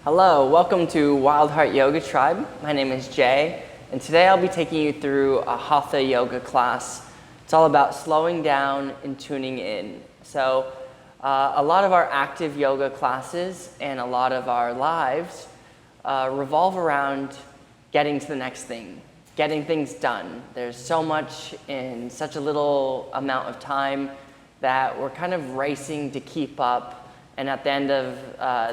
Hello, welcome to Wild Heart Yoga Tribe. My name is Jay, and today I'll be taking you through a Hatha yoga class. It's all about slowing down and tuning in. So a lot of our active yoga classes and a lot of our lives revolve around getting to the next thing, getting things done. There's so much in such a little amount of time that we're kind of racing to keep up. And at the end of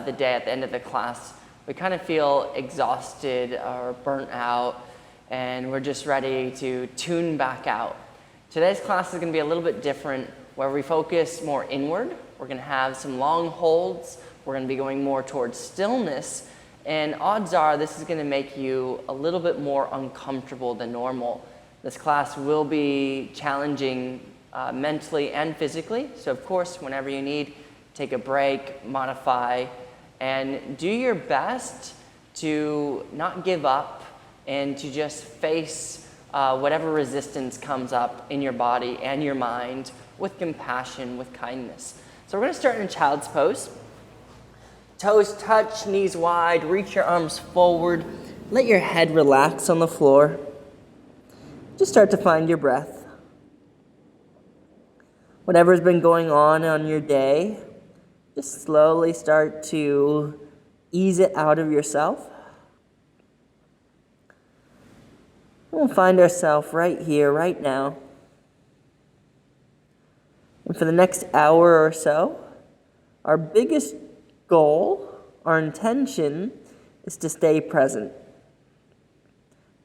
the day, at the end of the class, we kind of feel exhausted or burnt out, and we're just ready to tune back out. Today's class is going to be a little bit different, where we focus more inward. We're going to have some long holds. We're going to be going more towards stillness, and odds are this is going to make you a little bit more uncomfortable than normal. This class will be challenging mentally and physically, so of course, whenever you need, take a break, modify, and do your best to not give up and to just face whatever resistance comes up in your body and your mind with compassion, with kindness. So we're going to start in child's pose. Toes touch, knees wide, reach your arms forward. Let your head relax on the floor. Just start to find your breath. Whatever's been going on your day, just slowly start to ease it out of yourself. We'll find ourselves right here, right now. And for the next hour or so, our biggest goal, our intention, is to stay present.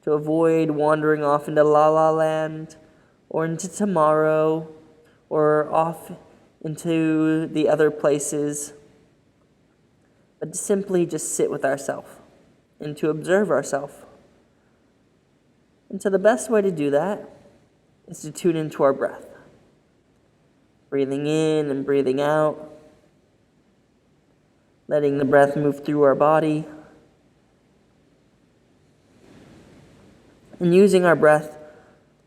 To avoid wandering off into la-la land, or into tomorrow, or off into the other places, but to simply just sit with ourselves and to observe ourselves. And so the best way to do that is to tune into our breath. Breathing in and breathing out, letting the breath move through our body, and using our breath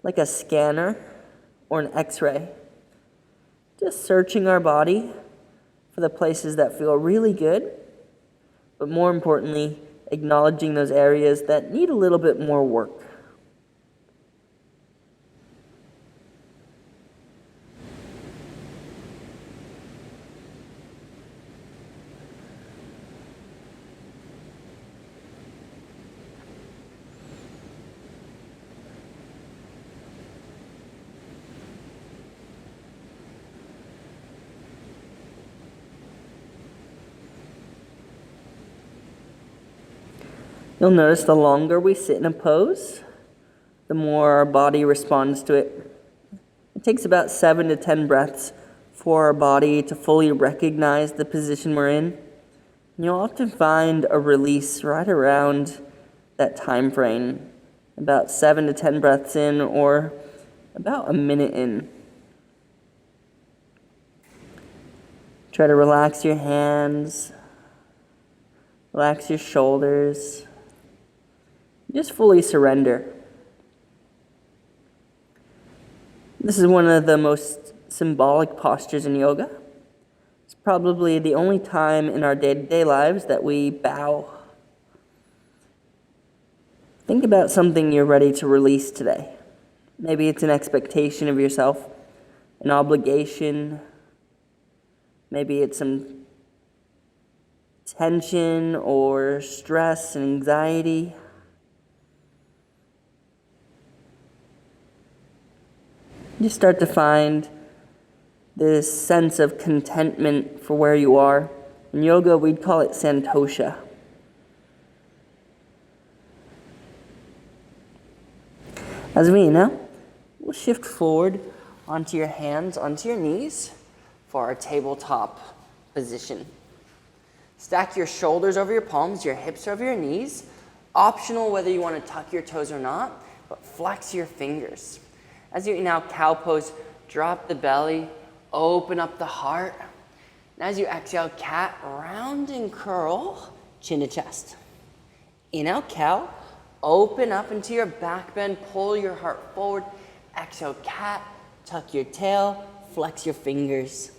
like a scanner or an X-ray. Just searching our body for the places that feel really good, but more importantly, acknowledging those areas that need a little bit more work. You'll notice the longer we sit in a pose, the more our body responds to it. It takes about 7 to 10 breaths for our body to fully recognize the position we're in. And you'll often find a release right around that time frame, about 7 to 10 breaths in or about a minute in. Try to relax your hands, relax your shoulders. Just fully surrender. This is one of the most symbolic postures in yoga. It's probably the only time in our day-to-day lives that we bow. Think about something you're ready to release today. Maybe it's an expectation of yourself, an obligation. Maybe it's some tension or stress and anxiety. You start to find this sense of contentment for where you are. In yoga, we'd call it santosha. As we know, we'll shift forward onto your hands, onto your knees for our tabletop position. Stack your shoulders over your palms, your hips over your knees. Optional whether you want to tuck your toes or not, but flex your fingers. As you now cow pose, drop the belly, open up the heart. And as you exhale, cat, round and curl, chin to chest. Inhale, cow, open up into your back bend, pull your heart forward. Exhale, cat, tuck your tail, flex your fingers.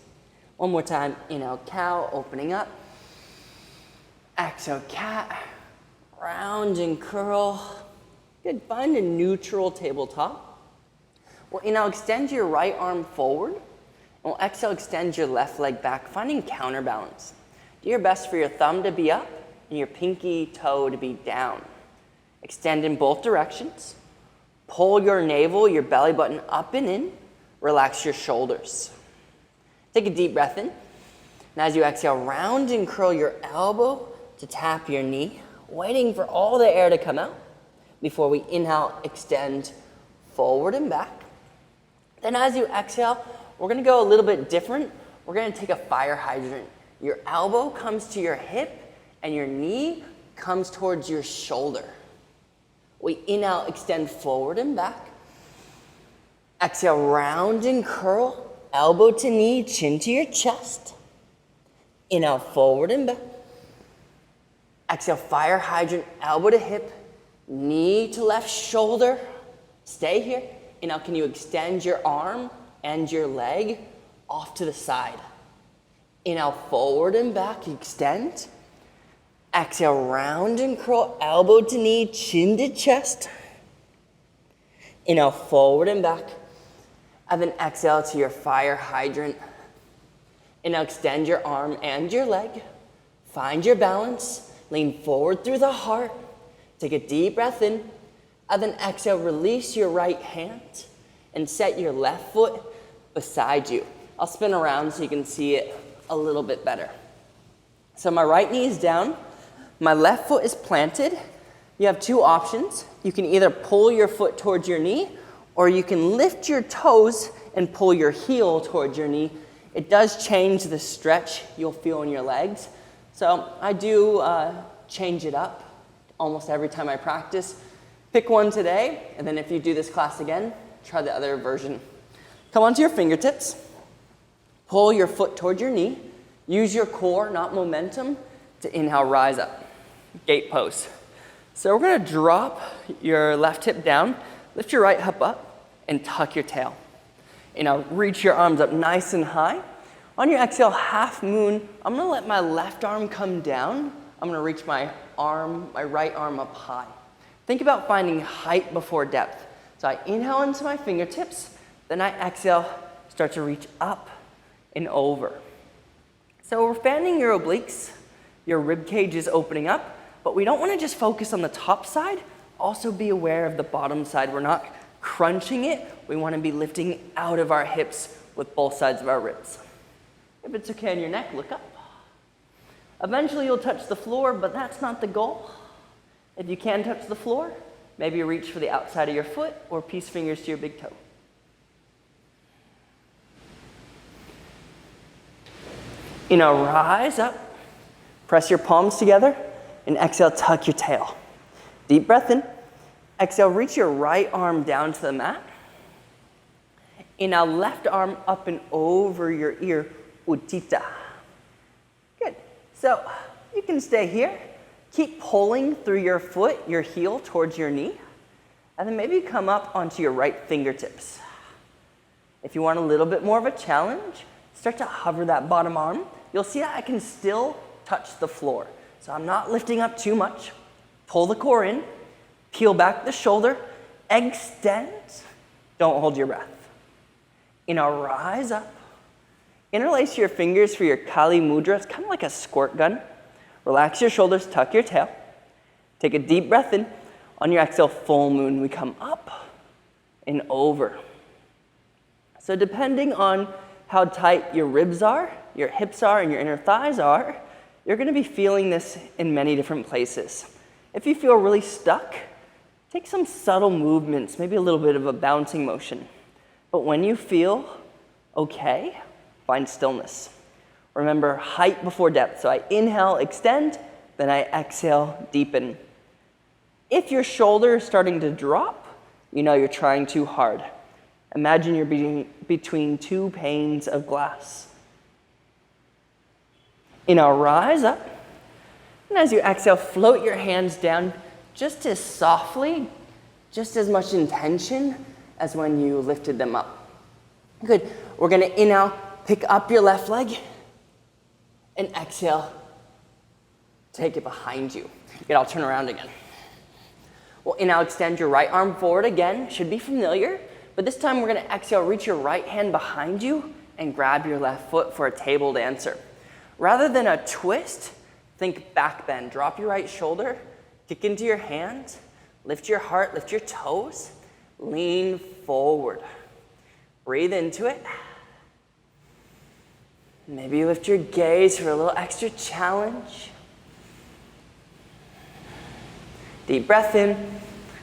One more time, inhale, cow, opening up. Exhale, cat. Round and curl. Good, find a neutral tabletop. Well, inhale, extend your right arm forward. And we'll exhale, extend your left leg back, finding counterbalance. Do your best for your thumb to be up and your pinky toe to be down. Extend in both directions. Pull your navel, your belly button up and in. Relax your shoulders. Take a deep breath in. And as you exhale, round and curl your elbow to tap your knee, waiting for all the air to come out before we inhale, extend forward and back. Then as you exhale, we're gonna go a little bit different. We're gonna take a fire hydrant. Your elbow comes to your hip and your knee comes towards your shoulder. We inhale, extend forward and back. Exhale, round and curl, elbow to knee, chin to your chest. Inhale, forward and back. Exhale, fire hydrant, elbow to hip, knee to left shoulder. Stay here. Inhale, can you extend your arm and your leg off to the side? Inhale, forward and back, extend. Exhale, round and curl, elbow to knee, chin to chest. Inhale, forward and back. And then exhale to your fire hydrant. Inhale, extend your arm and your leg. Find your balance. Lean forward through the heart. Take a deep breath in. And then exhale, release your right hand and set your left foot beside you. I'll spin around so you can see it a little bit better. So my right knee is down. My left foot is planted. You have two options. You can either pull your foot towards your knee, or you can lift your toes and pull your heel towards your knee. It does change the stretch you'll feel in your legs. So I do change it up almost every time I practice. Pick one today, and then if you do this class again, try the other version. Come onto your fingertips. Pull your foot towards your knee. Use your core, not momentum, to inhale, rise up. Gate pose. So we're gonna drop your left hip down, lift your right hip up, and tuck your tail. Reach your arms up nice and high. On your exhale, half moon, I'm gonna let my left arm come down. I'm gonna reach my right arm up high. Think about finding height before depth. So I inhale into my fingertips, then I exhale, start to reach up and over. So we're fanning your obliques, your rib cage is opening up, but we don't want to just focus on the top side, also be aware of the bottom side. We're not crunching it, we want to be lifting out of our hips with both sides of our ribs. If it's okay on your neck, look up. Eventually you'll touch the floor, but that's not the goal. If you can touch the floor, maybe reach for the outside of your foot or peace fingers to your big toe. Rise up, press your palms together, and exhale, tuck your tail. Deep breath in. Exhale, reach your right arm down to the mat. Inhale, left arm up and over your ear, Utthita. Good. So you can stay here. Keep pulling through your foot, your heel towards your knee, and then maybe come up onto your right fingertips. If you want a little bit more of a challenge, start to hover that bottom arm. You'll see that I can still touch the floor. So I'm not lifting up too much. Pull the core in, peel back the shoulder, extend. Don't hold your breath. Rise up. Interlace your fingers for your Kali Mudra. It's kind of like a squirt gun. Relax your shoulders, tuck your tail. Take a deep breath in. On your exhale, full moon, we come up and over. So depending on how tight your ribs are, your hips are, and your inner thighs are, you're gonna be feeling this in many different places. If you feel really stuck, take some subtle movements, maybe a little bit of a bouncing motion. But when you feel okay, find stillness. Remember, height before depth. So I inhale, extend, then I exhale, deepen. If your shoulder is starting to drop, you know you're trying too hard. Imagine you're between two panes of glass. Rise up. And as you exhale, float your hands down just as softly, just as much intention as when you lifted them up. Good. We're going to inhale, pick up your left leg, and exhale, take it behind you. Good, I'll turn around again. Well, inhale, extend your right arm forward again. Should be familiar, but this time we're gonna exhale, reach your right hand behind you and grab your left foot for a table dancer. Rather than a twist, think back bend. Drop your right shoulder, kick into your hands, lift your heart, lift your toes, lean forward. Breathe into it. Maybe lift your gaze for a little extra challenge. Deep breath in.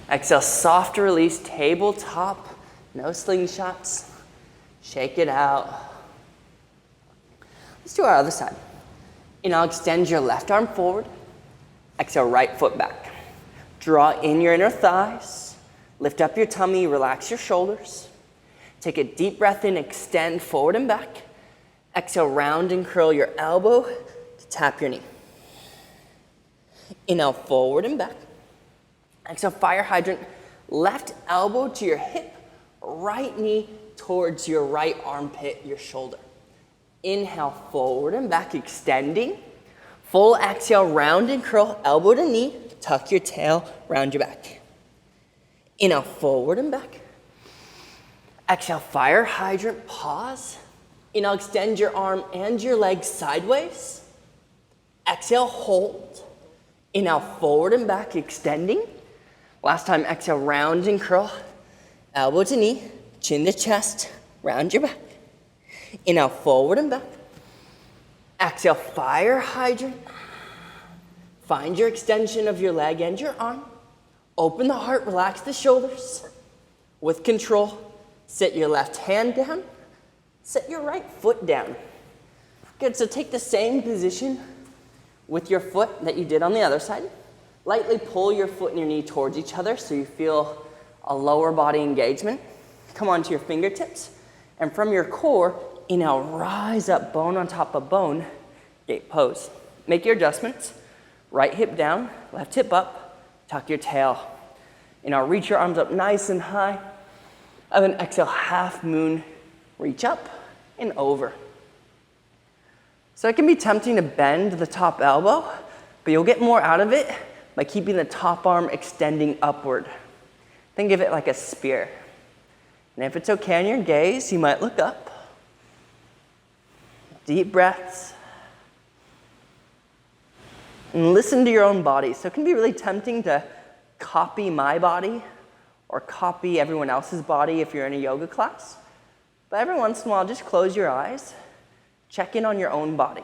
Exhale, soft release, tabletop, no slingshots. Shake it out. Let's do our other side. Inhale, extend your left arm forward. Exhale, right foot back. Draw in your inner thighs. Lift up your tummy, relax your shoulders. Take a deep breath in, extend forward and back. Exhale, round and curl your elbow to tap your knee. Inhale, forward and back. Exhale, fire hydrant, left elbow to your hip, right knee towards your right armpit, your shoulder. Inhale, forward and back, extending. Full exhale, round and curl, elbow to knee, tuck your tail, round your back. Inhale, forward and back. Exhale, fire hydrant, pause. Inhale, extend your arm and your leg sideways. Exhale, hold. Inhale, forward and back, extending. Last time, exhale, round and curl, elbow to knee, chin to chest, round your back. Inhale, forward and back. Exhale, fire hydrant. Find your extension of your leg and your arm. Open the heart, relax the shoulders. With control, sit your left hand down, set your right foot down. Good, so take the same position with your foot that you did on the other side. Lightly pull your foot and your knee towards each other so you feel a lower body engagement. Come onto your fingertips, and from your core, inhale, rise up, bone on top of bone, gate pose. Make your adjustments. Right hip down, left hip up, tuck your tail. Inhale, reach your arms up nice and high, and then exhale, half moon, reach up and over. So it can be tempting to bend the top elbow, but you'll get more out of it by keeping the top arm extending upward. Think of it like a spear. And if it's okay on your gaze, you might look up. Deep breaths. And listen to your own body. So it can be really tempting to copy my body or copy everyone else's body if you're in a yoga class. But every once in a while, just close your eyes. Check in on your own body.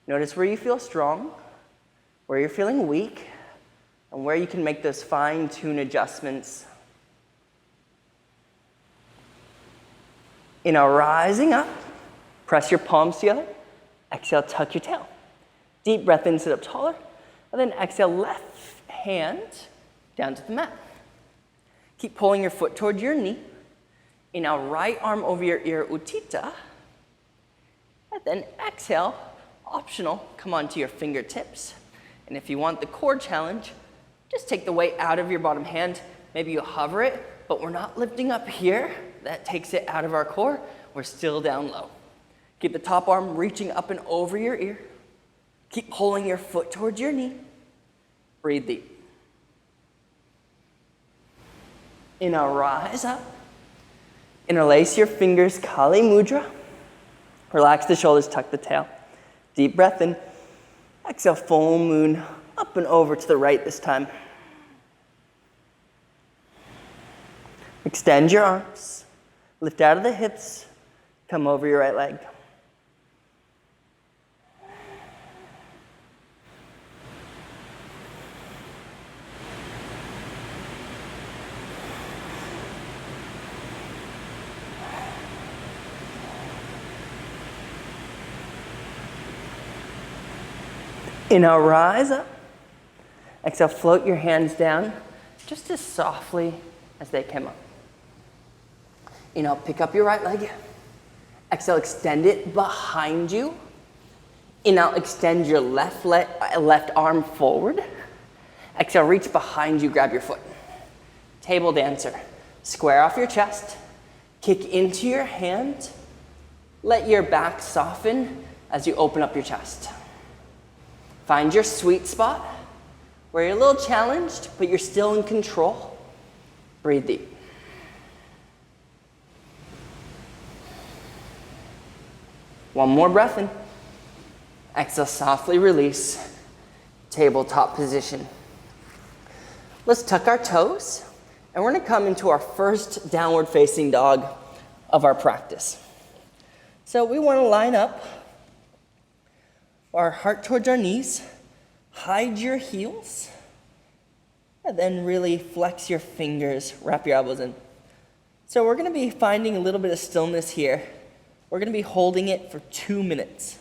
Notice where you feel strong, where you're feeling weak, and where you can make those fine-tune adjustments. Inhale, rising up. Press your palms together. Exhale, tuck your tail. Deep breath in, sit up taller. And then exhale, left hand down to the mat. Keep pulling your foot towards your knee. Inhale, right arm over your ear, Utthita. And then exhale, optional, come onto your fingertips. And if you want the core challenge, just take the weight out of your bottom hand. Maybe you hover it, but we're not lifting up here. That takes it out of our core. We're still down low. Keep the top arm reaching up and over your ear. Keep pulling your foot towards your knee. Breathe deep. Inhale, rise up. Interlace your fingers, Kali Mudra. Relax the shoulders, tuck the tail. Deep breath in. Exhale, full moon, up and over to the right this time. Extend your arms. Lift out of the hips. Come over your right leg. Inhale, rise up. Exhale, float your hands down just as softly as they came up. Inhale, pick up your right leg. Exhale, extend it behind you. Inhale, extend your left arm forward. Exhale, reach behind you, grab your foot. Table dancer. Square off your chest. Kick into your hand. Let your back soften as you open up your chest. Find your sweet spot where you're a little challenged, but you're still in control. Breathe deep. One more breath in. Exhale, softly release. Tabletop position. Let's tuck our toes, and we're gonna come into our first downward facing dog of our practice. So we wanna line up our heart towards our knees, hide your heels, and then really flex your fingers, wrap your elbows in. So we're gonna be finding a little bit of stillness here. We're gonna be holding it for 2 minutes.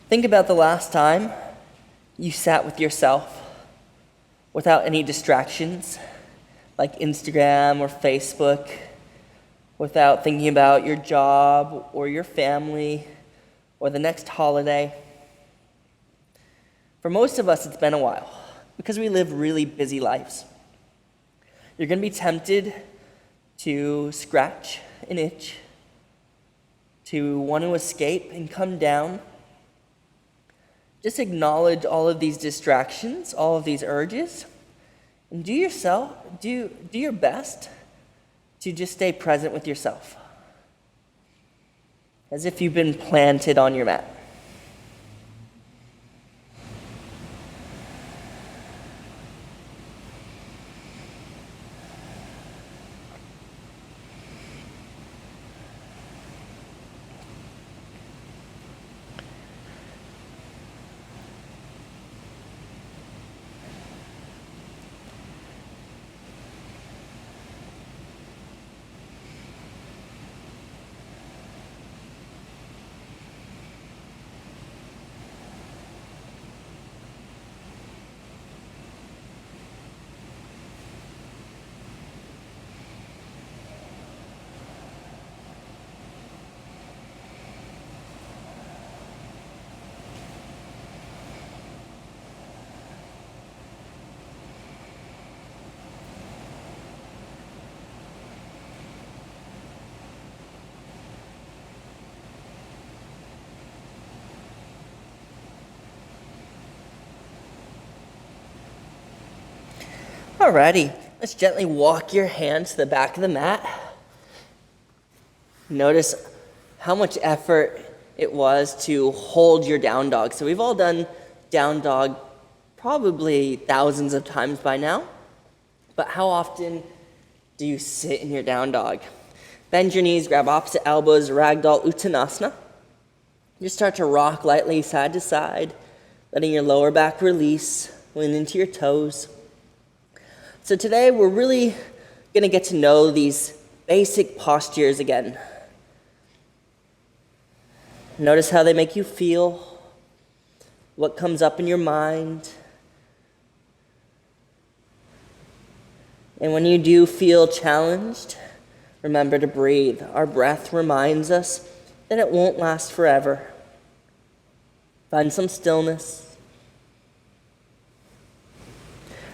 Think about the last time you sat with yourself without any distractions, like Instagram or Facebook, without thinking about your job or your family or the next holiday. For most of us, it's been a while because we live really busy lives. You're going to be tempted to scratch an itch, to want to escape and come down. Just acknowledge all of these distractions, all of these urges, and do your best to just stay present with yourself, as if you've been planted on your mat. Alrighty, let's gently walk your hands to the back of the mat. Notice how much effort it was to hold your down dog. So we've all done down dog probably thousands of times by now, but how often do you sit in your down dog? Bend your knees, grab opposite elbows, ragdoll uttanasana. Just start to rock lightly side to side, letting your lower back release, lean into your toes. So today we're really going to get to know these basic postures again. Notice how they make you feel, what comes up in your mind. And when you do feel challenged, remember to breathe. Our breath reminds us that it won't last forever. Find some stillness.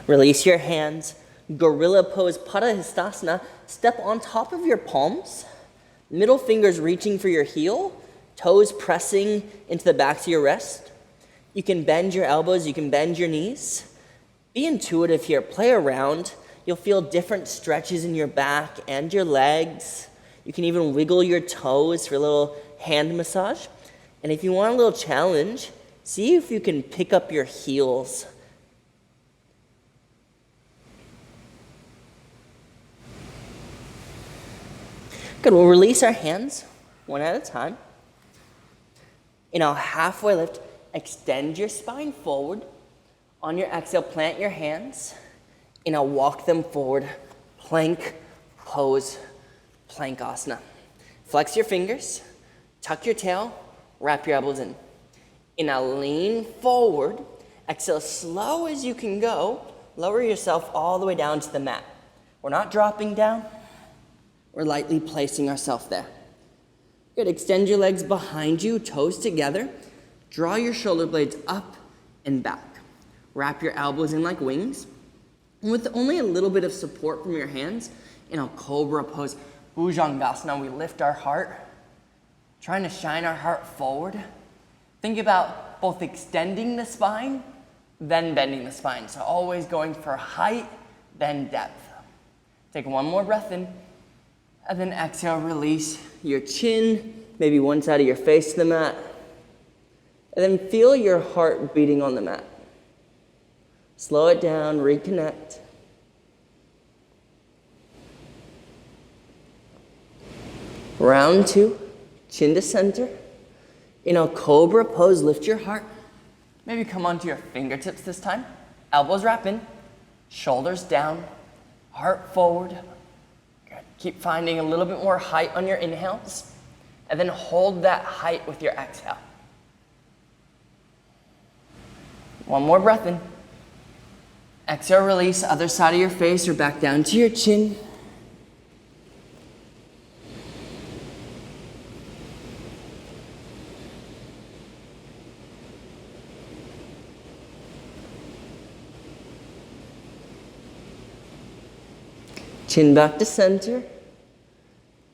Release your hands. Gorilla pose, Padahastasana. Step on top of your palms. Middle fingers reaching for your heel. Toes pressing into the backs of your wrist. You can bend your elbows. You can bend your knees. Be intuitive here. Play around. You'll feel different stretches in your back and your legs. You can even wiggle your toes for a little hand massage. And if you want a little challenge, see if you can pick up your heels. Good, we'll release our hands one at a time. In a halfway lift, extend your spine forward. On your exhale, plant your hands. In a walk them forward, plank, pose, plank asana. Flex your fingers, tuck your tail, wrap your elbows in. In a lean forward, exhale slow as you can go, lower yourself all the way down to the mat. We're not dropping down. We're lightly placing ourselves there. Good, extend your legs behind you, toes together. Draw your shoulder blades up and back. Wrap your elbows in like wings. And with only a little bit of support from your hands, in a cobra pose, Bhujangasana, we lift our heart, trying to shine our heart forward. Think about both extending the spine, then bending the spine. So always going for height, then depth. Take one more breath in, and then exhale, release your chin, maybe one side of your face to the mat, and then feel your heart beating on the mat. Slow it down, reconnect. Round 2, chin to center. In a cobra pose, lift your heart. Maybe come onto your fingertips this time. Elbows wrap in, shoulders down, heart forward. Good. Keep finding a little bit more height on your inhales, and then hold that height with your exhale. One more breath in. Exhale, release, other side of your face or back down to your chin. Chin back to center.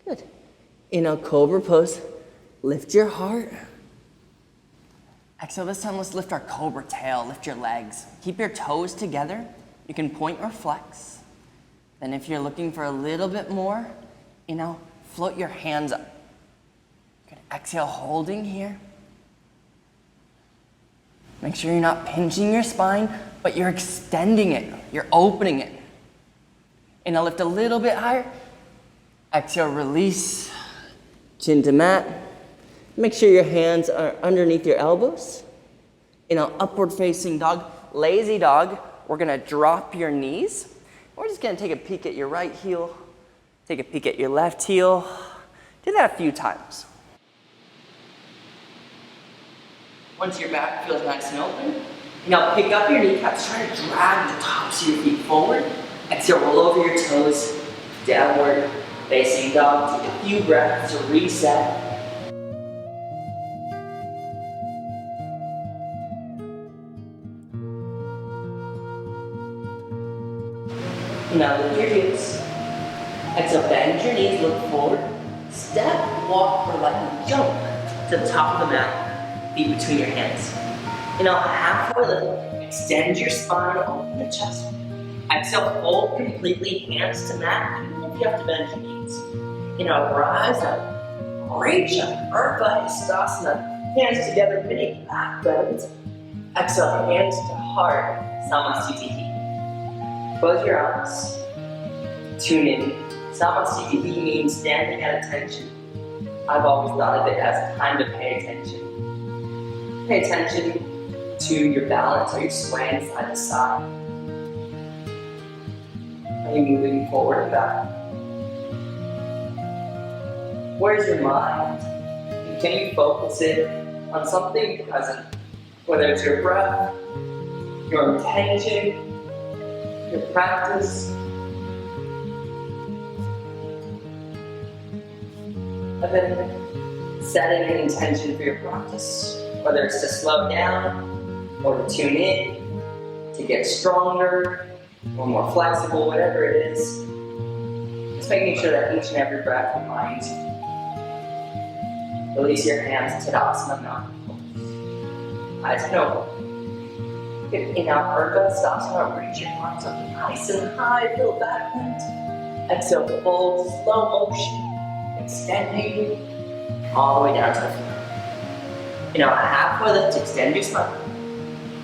Good. In a cobra pose, lift your heart. Exhale, this time let's lift our cobra tail, lift your legs. Keep your toes together. You can point or flex. Then if you're looking for a little bit more, float your hands up. Good. Exhale, holding here. Make sure you're not pinching your spine, but you're extending it. You're opening it. Lift a little bit higher. Exhale, release. Chin to mat. Make sure your hands are underneath your elbows. Upward facing dog, lazy dog. We're gonna drop your knees. We're just gonna take a peek at your right heel, take a peek at your left heel. Do that a few times. Once your back feels nice and open, now pick up your kneecaps, try to drag the tops of your feet forward. Exhale, roll over your toes, downward facing dog. Take a few breaths to reset. Now lift your heels. Exhale, bend your knees, look forward. Step, walk, or lightly jump to the top of the mat, feet between your hands. Halfway lift, extend your spine, open the chest. Exhale, fold completely, hands to mat, even if you have to bend your knees. Rise up, reach up, Urdhva Hastasana, hands together, mini back bends. Exhale, hands to heart, Samasthiti. Close your eyes, tune in. Samasthiti means standing at attention. I've always thought of it as time to pay attention. Pay attention to your balance. Are you swaying side to side? Are you moving forward and back? Where's your mind? And can you focus it on something present? Whether it's your breath, your intention, your practice. And then setting an intention for your practice, whether it's to slow down or to tune in, to get stronger or more flexible, whatever it is. Just making sure that each and every breath reminds you. Release your hands to Tadasana Mountain. Eyes open. Inhale, Urdhva Hastasana, reach your arms up nice and high, feel back bend. Exhale, fold, slow motion, extending all the way down to the floor. Halfway lift, extend your spine.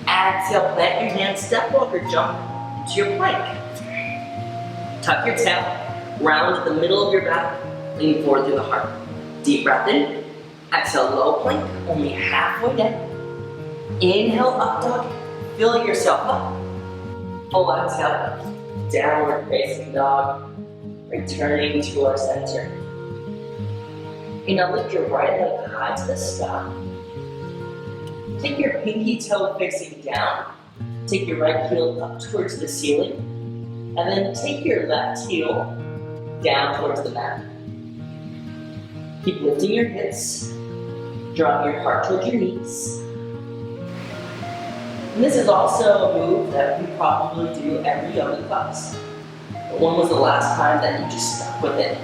Exhale, plant your hands, step over, jump to your plank. Tuck your tail, round to the middle of your back, lean forward through the heart. Deep breath in. Exhale, low plank, only halfway down. Inhale, up dog, fill yourself up. Full exhale, downward facing dog, returning to our center. Lift your right leg high to the sky. Take your pinky toe facing down. Take your right heel up towards the ceiling. And then take your left heel down towards the mat. Keep lifting your hips. Drawing your heart towards your knees. And this is also a move that we probably do every yoga class. But when was the last time that you just stuck with it?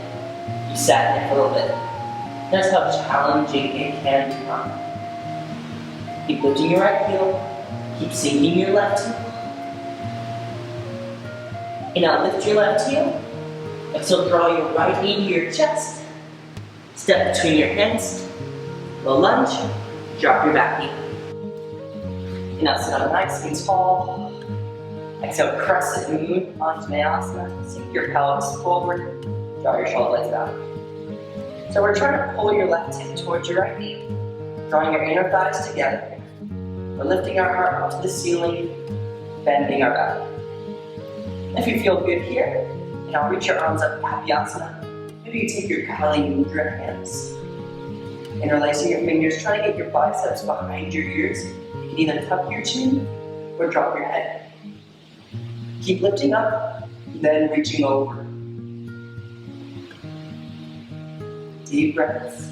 You sat in it for a little bit. That's how challenging it can become. Keep lifting your right heel. Keep sinking your left heel. And now lift your left heel. Exhale, draw your right knee to your chest. Step between your hands. Low lunge. Drop your back knee. And now sit up nice and tall. Exhale, crescent moon onto Mayasana. Sink your pelvis forward. Draw your shoulder blades back. So we're trying to pull your left hip towards your right knee. Drawing your inner thighs together. We're lifting our heart up to the ceiling, bending our back. If you feel good here, and I'll reach your arms up, Happy Asana. Maybe you take your Kali Mudra hands. Interlacing your fingers, try to get your biceps behind your ears. You can either tuck your chin or drop your head. Keep lifting up, then reaching over. Deep breaths.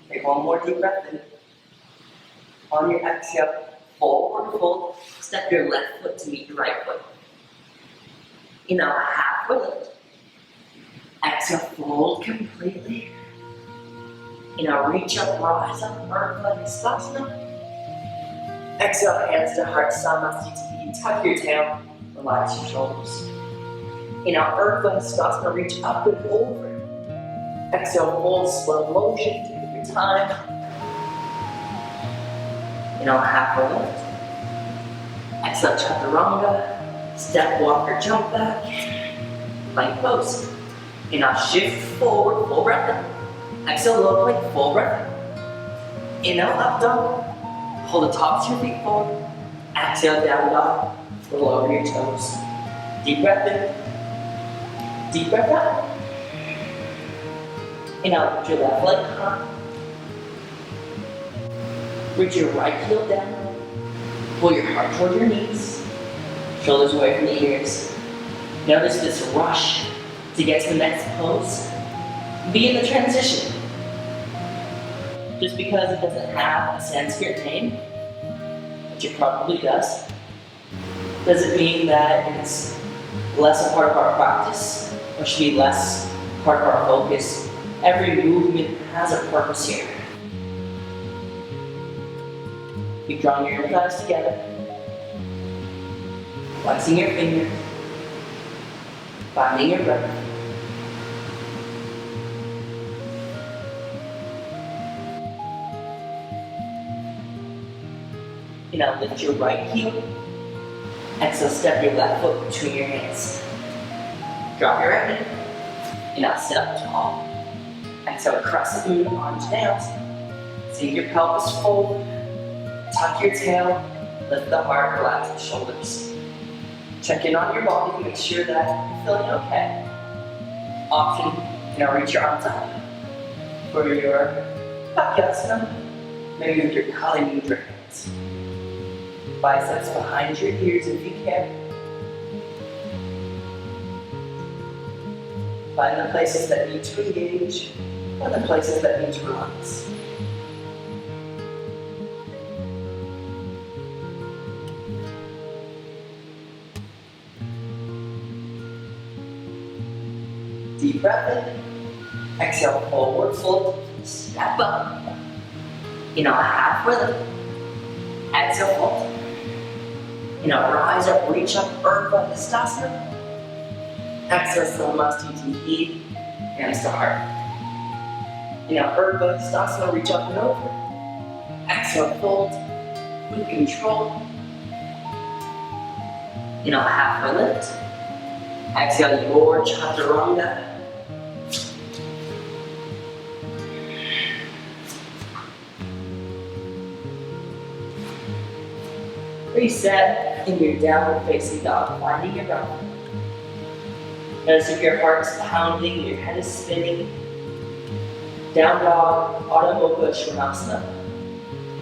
Take one more deep breath in. On your exhale, forward fold. Step your left foot to meet your right foot. Inhale, halfway lift. Exhale, fold completely. Inhale, reach up, rise up, Urdhva Hastasana. Exhale, hands to heart, Samasthiti. Tuck your tail, relax your shoulders. Inhale, Urdhva Hastasana, reach up and over. Exhale, fold, slow motion, take your time. Inhale, halfway lift. Exhale, Chaturanga. Step, walk, or jump back. Plank pose. Inhale, shift forward, full breath in. Exhale, low plank, full breath in. Inhale, up dog. Hold the tops of your feet forward. Exhale, down dog. Roll over your toes. Deep breath in. Deep breath out. Inhale, put your left leg high. Reach your right heel down. Pull your heart toward your knees. Shoulders away from the ears. Notice this rush to get to the next pose. Be in the transition. Just because it doesn't have a Sanskrit name, which it probably does, doesn't mean that it's less a part of our practice or should be less part of our focus. Every movement has a purpose here. Keep drawing your inner thighs together. Flexing your fingers. Finding your breath. Now lift your right heel. Exhale, step your left foot between your hands. Drop your right knee. And now sit up tall. Exhale, crescent moon onto nails. Sink your pelvis forward. Tuck your tail. Lift the heart, relax the shoulders. Check in on your body, make sure that you're feeling okay. Option, now reach your arms up for your Hatyasana, maybe with your Kali Mudra hands. Biceps behind your ears if you can. Find the places that need to engage and the places that need to relax. Deep breath in. Exhale, forward fold. Step up. Inhale, halfway lift. Exhale, fold. Inhale, rise up, reach up, Urdhva Hastasana. Exhale, Samasthiti, hands to heart. Inhale, Urdhva Hastasana, reach up and over. Exhale, fold with control. Inhale, halfway lift. Exhale, your Chaturanga. Reset in your downward facing dog, finding your breath. Notice if your heart's pounding, your head is spinning. Down dog, Adho Mukha Svanasana.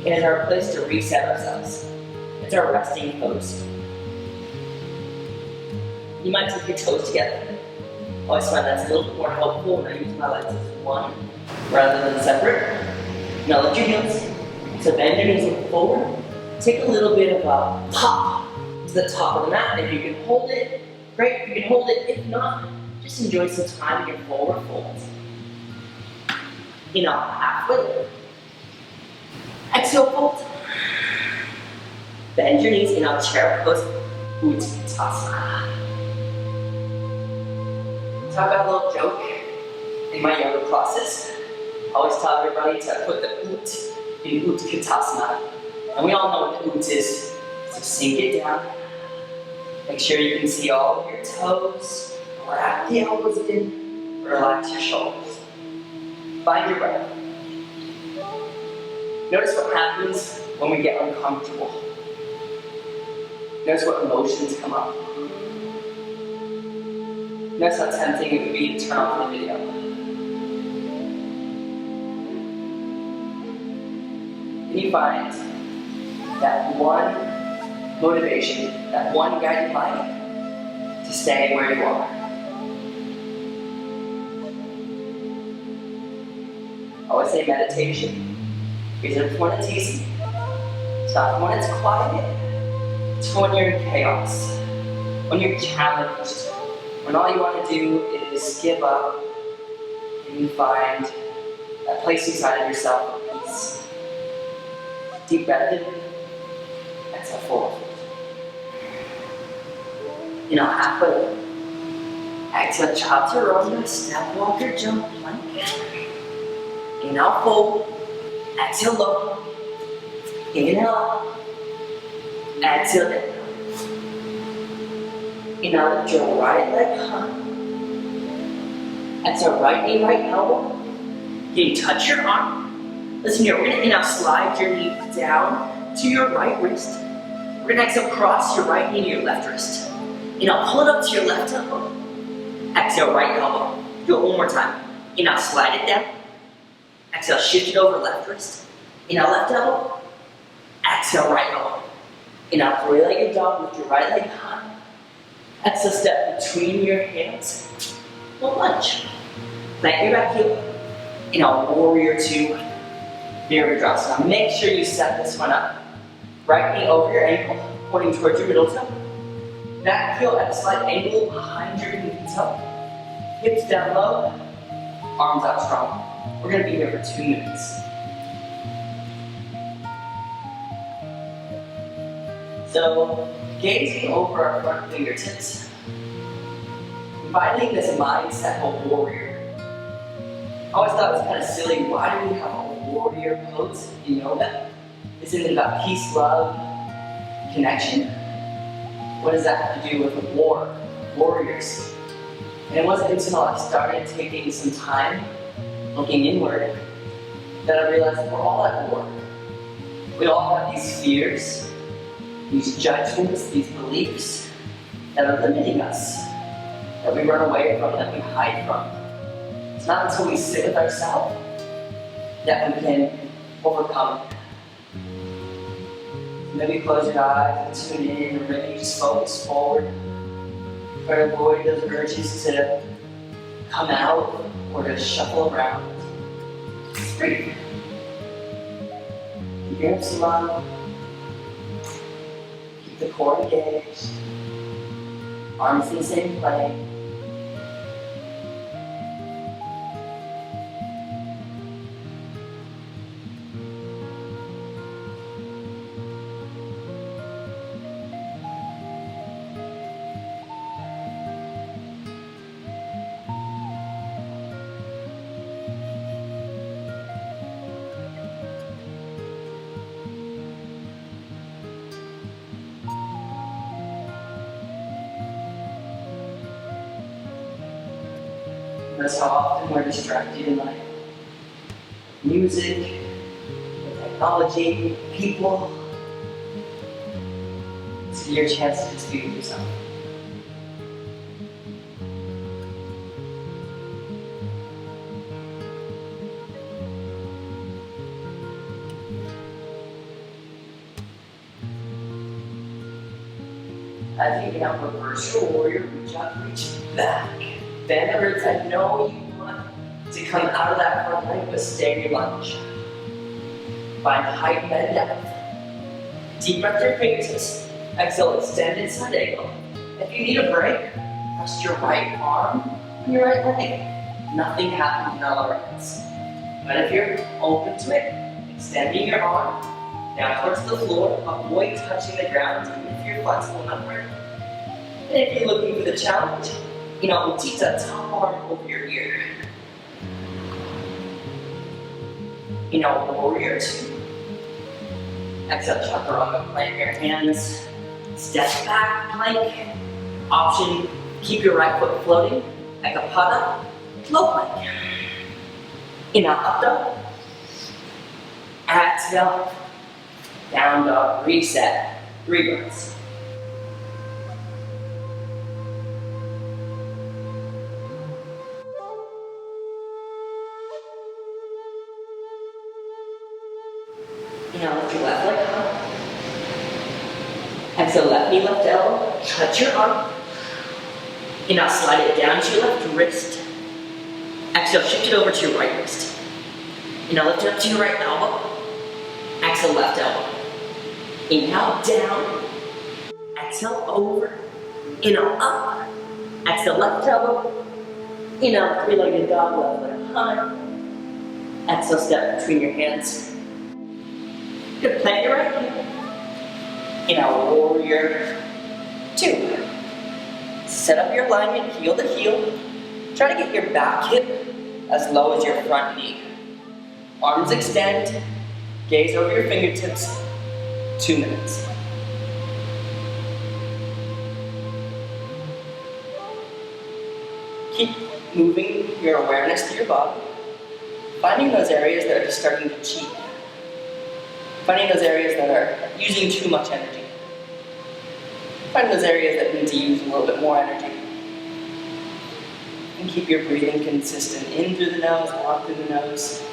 It is our place to reset ourselves. It's our resting pose. You might take your toes together. I always find that's a little bit more helpful when I use my legs as one rather than separate. Now lift your heels. So bend your knees, look forward. Take a little bit of a pop to the top of the mat. If you can hold it, Great, you can hold it. If not, just enjoy some time in your forward fold. Inhale, halfway lift. Exhale, fold. Bend your knees, inhale, chair pose, Utkatasana. So I've got a little joke in my yoga classes. I always tell everybody to put the ut in Utkatasana. And we all know what the ut is. So sink it down. Make sure you can see all of your toes. Wrap the elbows in. Relax your shoulders. Find your breath. Notice what happens when we get uncomfortable. Notice what emotions come up. Notice how tempting it would be to turn off the video. And you find that one motivation, that one guiding light to stay where you are. I always say meditation isn't when it's easy. It's not when it's quiet. It's when you're in chaos. When you're challenged. When all you want to do is give up and you find that place inside of yourself of peace. Deep breath in. Exhale forward. Inhale halfway. Exhale chaturanga, step walker, jump plank. Inhale fold. Exhale low. Inhale up. Exhale down. Inhale, lift your right leg high. Exhale, right knee, right elbow. Can you touch your arm? Listen here, we're gonna slide your knee down to your right wrist. We're gonna exhale, cross your right knee to your left wrist. Pull it up to your left elbow. Exhale, right elbow. Do it one more time. Slide it down. Exhale, shift it over left wrist. Left elbow. Exhale, right elbow. Three-legged dog, lift your right leg high. Exhale, step between your hands. One lunge. Plant your back heel. Warrior two. Virabhadrasana. Make sure you set this one up. Right knee over your ankle, pointing towards your middle toe. Back heel at a slight angle behind your pinky toe. Hips down low, arms out strong. We're going to be here for 2 minutes. So, gazing over our front fingertips, inviting this mindset of a warrior. I always thought it was kind of silly, why do we have a warrior pose in yoga? Isn't it about peace, love, connection? What does that have to do with war, warriors? And it wasn't until I started taking some time, looking inward, that I realized we're all at war. We all have these fears, these judgments, these beliefs that are limiting us, that we run away from, that we hide from. It's not until we sit with ourselves that we can overcome it. Maybe close your eyes and tune in, or maybe just focus forward. Try to avoid those urges to come out or to shuffle around. Just breathe. Keep your hips aligned. Keep the core engaged. Arms in the same plane. That's how often we're distracted in life. Music, technology, people. It's your chance to just be with yourself. As you get out, reverse your warrior, reach out, reach back. Bend the ribs. I know you want to come out of that front leg, but stay in your lunge. Find height, bend depth. Deep breath through your fingertips. Exhale, extend inside angle. If you need a break, rest your right arm on your right leg. Nothing happens in our legs. But if you're open to it, extending your arm down towards the floor, avoid touching the ground if you're flexible enough for it. And if you're looking for the challenge, Utthita, top arm over your ear. Warrior two. Exhale, chaturanga, plant your hands. Step back, plank. Option, keep your right foot floating. Ekapada, low plank. Inhale, up dog. Exhale, down dog, reset. 3 breaths. Lift your left leg up. Exhale, left knee, left elbow. Touch your arm. Slide it down to your left wrist. Exhale, shift it over to your right wrist. Lift it up to your right elbow. Exhale, left elbow. Inhale, down. Exhale, over. Inhale, up. Exhale, left elbow. Inhale, three-legged dog, left leg high. Exhale, step between your hands. Good, plant your right knee. Warrior two. Set up your alignment, heel to heel. Try to get your back hip as low as your front knee. Arms extend, gaze over your fingertips, 2 minutes. Keep moving your awareness through your body, finding those areas that are just starting to cheat. Finding those areas that are using too much energy. Find those areas that need to use a little bit more energy. And keep your breathing consistent. In through the nose, out through the nose.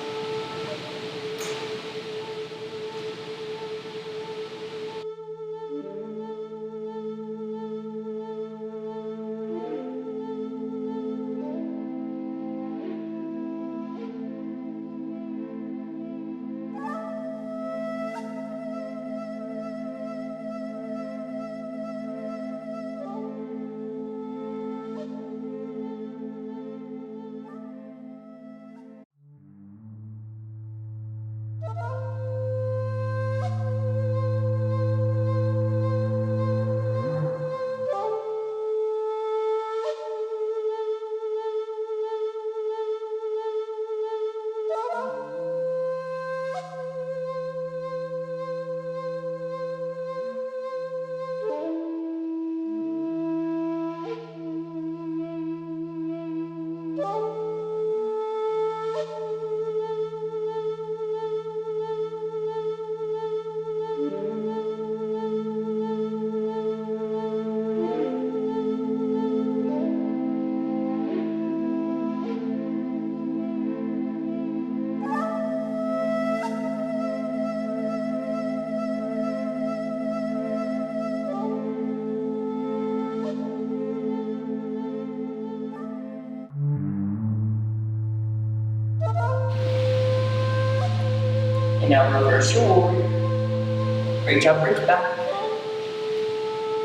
And now reverse your warrior. Reach up, reach back.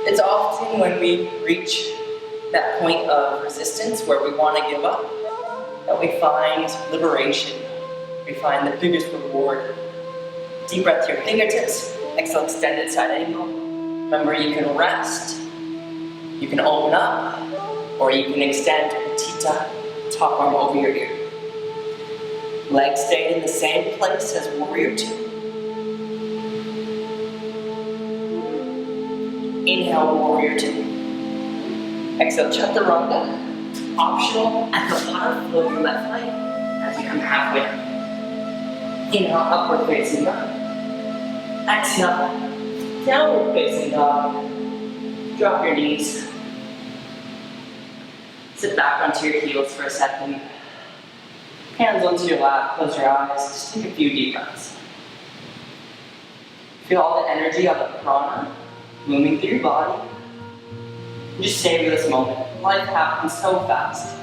It's often when we reach that point of resistance where we want to give up that we find liberation. We find the biggest reward. Deep breath to your fingertips. Exhale, extended side angle. Remember, you can rest, you can open up, or you can extend Utthita, top arm over your ear. Legs stay in the same place as warrior two. Inhale, warrior two. Exhale, chaturanga. Optional, at the bottom, float your left leg as you come halfway up. Inhale, upward facing dog. Exhale, downward facing dog. Drop your knees. Sit back onto your heels for a second. Hands onto your lap, close your eyes, just take a few deep breaths. Feel all the energy of the prana moving through your body. And just savor this moment. Life happens so fast.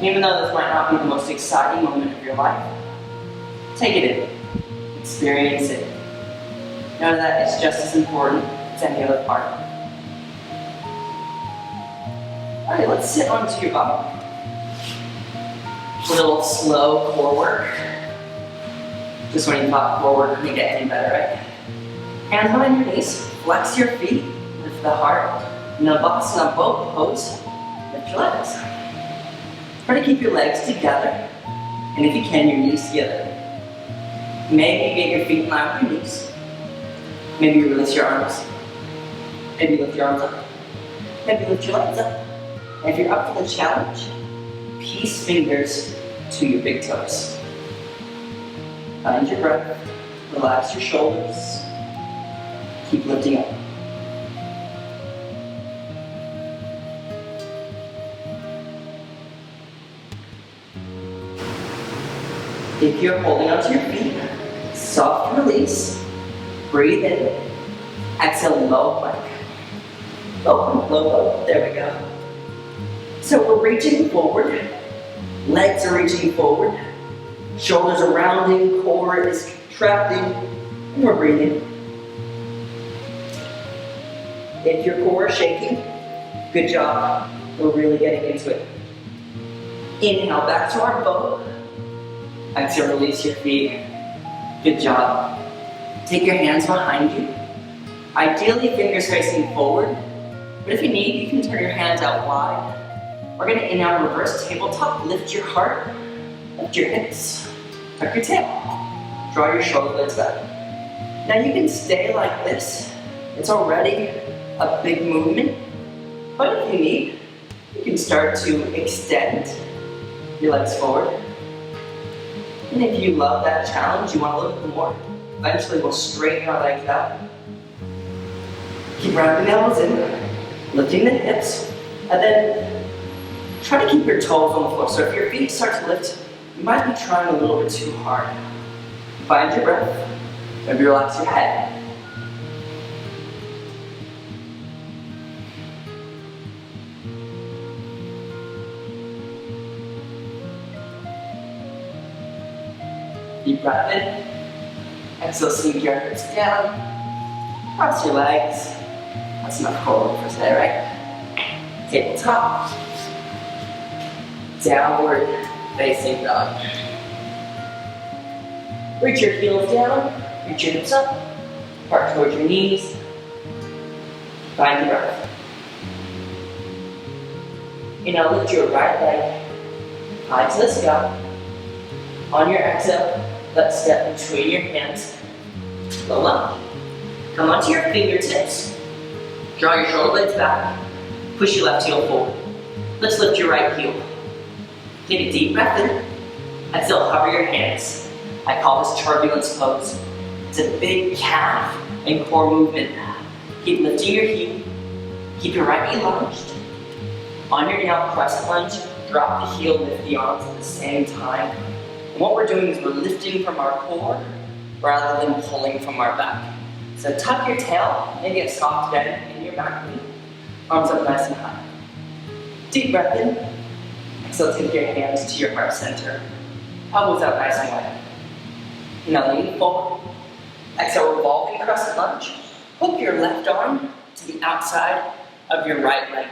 Even though this might not be the most exciting moment of your life, take it in, experience it. Know that it's just as important as any other part. All right, let's sit onto your bum. A little slow core work. Just when you thought core work couldn't get any better, right? Hands behind your knees, flex your feet, lift the heart. Navasana boat pose, lift your legs. Try to keep your legs together, and if you can, your knees together. Maybe get your feet in line with your knees. Maybe you release your arms. Maybe lift your arms up. Maybe lift your legs up. And if you're up for the challenge, peace fingers to your big toes. Find your breath, relax your shoulders, keep lifting up. If you're holding onto your feet, soft release, breathe in, exhale, low plank. Low, low, low, there we go. So we're reaching forward, legs are reaching forward, shoulders are rounding, core is contracting, and we're breathing. If your core is shaking, good job, we're really getting into it. Inhale back to our boat. Exhale, release your feet. Good job. Take your hands behind you. Ideally, fingers facing forward, but if you need, you can turn your hands out wide. We're gonna inhale, reverse tabletop, lift your heart, lift your hips, tuck your tail, draw your shoulder blades back. Now you can stay like this. It's already a big movement, but if you need, you can start to extend your legs forward. And if you love that challenge, you want a little bit more, eventually we'll straighten our legs out. Keep wrapping the elbows in, lifting the hips, and then try to keep your toes on the floor. So if your feet start to lift, you might be trying a little bit too hard. Find your breath, maybe relax your head. Deep breath in. Exhale, sink your hips down. Cross your legs. That's enough core work for today, right? Tabletop. Downward facing dog. Reach your heels down. Reach your hips up. Heart towards your knees. Find your breath. Inhale, lift your right leg high to the sky. On your exhale, let's step between your hands. Low lunge. Come onto your fingertips. Draw your shoulder blades back. Push your left heel forward. Let's lift your right heel. Take a deep breath in. Exhale, hover your hands. I call this turbulence pose. It's a big calf and core movement. Keep lifting your heel. Keep your right knee lunged. On your down crescent lunge, drop the heel, lift the arms at the same time. And what we're doing is we're lifting from our core rather than pulling from our back. So tuck your tail, maybe a soft bend in your back knee. Arms up nice and high. Deep breath in. Exhale, take your hands to your heart center. Elbows out nice and wide. Now lean forward. Exhale, revolving crescent lunge. Hook your left arm to the outside of your right leg.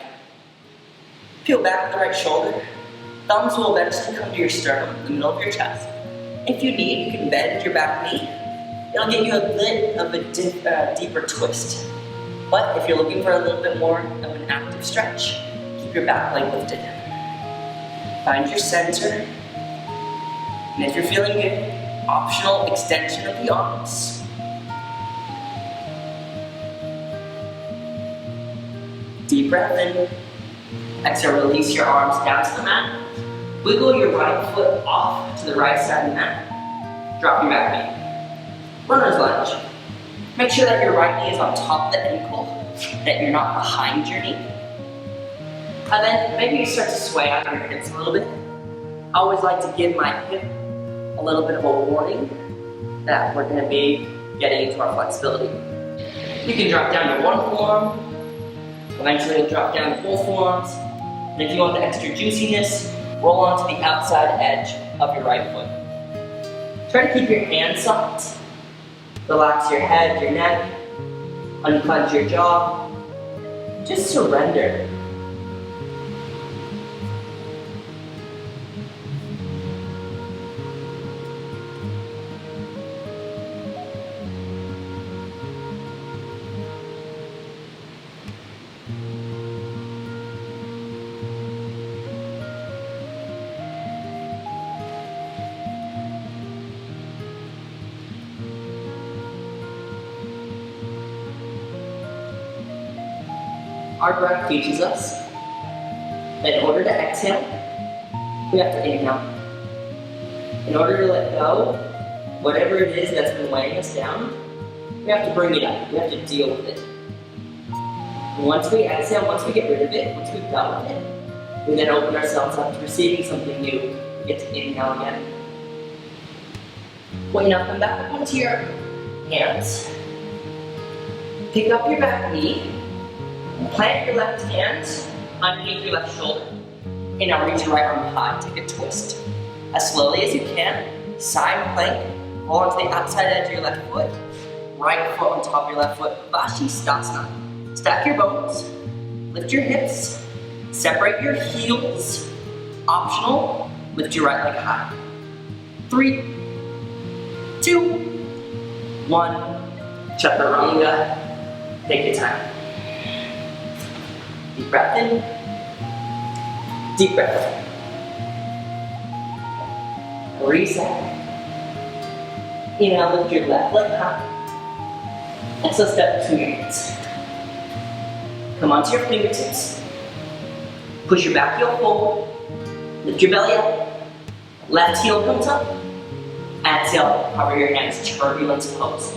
Peel back the right shoulder. Thumbs will eventually come to your sternum, the middle of your chest. If you need, you can bend your back knee. It'll give you a bit of a deeper twist. But if you're looking for a little bit more of an active stretch, keep your back leg lifted. Find your center. And if you're feeling good, optional extension of the arms. Deep breath in. Exhale, release your arms down to the mat. Wiggle your right foot off to the right side of the mat. Drop your back knee. Runner's lunge. Make sure that your right knee is on top of the ankle, that you're not behind your knee. And then maybe you start to sway out your hips a little bit. I always like to give my hip a little bit of a warning that we're going to be getting into our flexibility. You can drop down to one forearm. Eventually you'll drop down to both forearms. And if you want the extra juiciness, roll onto the outside edge of your right foot. Try to keep your hands soft. Relax your head, your neck. Unclench your jaw. Just surrender. Our breath teaches us that in order to exhale, we have to inhale. In order to let go, whatever it is that's been weighing us down, we have to bring it up. We have to deal with it. And once we exhale, once we get rid of it, once we've dealt with it, we then open ourselves up to receiving something new. We get to inhale again. Well, now come back up onto your hands. Pick up your back knee. And plant your left hand underneath your left shoulder. And now reach your right arm high. Take a twist. As slowly as you can. Side plank. Roll onto the outside edge of your left foot. Right foot on top of your left foot. Vashisthasana. Stack your bones. Lift your hips. Separate your heels. Optional. Lift your right leg high. 3, 2, 1. Chaturanga. Take your time. Deep breath in. Deep breath out. Reset. Inhale, lift your left leg high. Exhale, step to your hands. Come onto your fingertips. Push your back heel forward. Lift your belly up. Left heel comes up. Exhale, cover your hands, turbulence pose.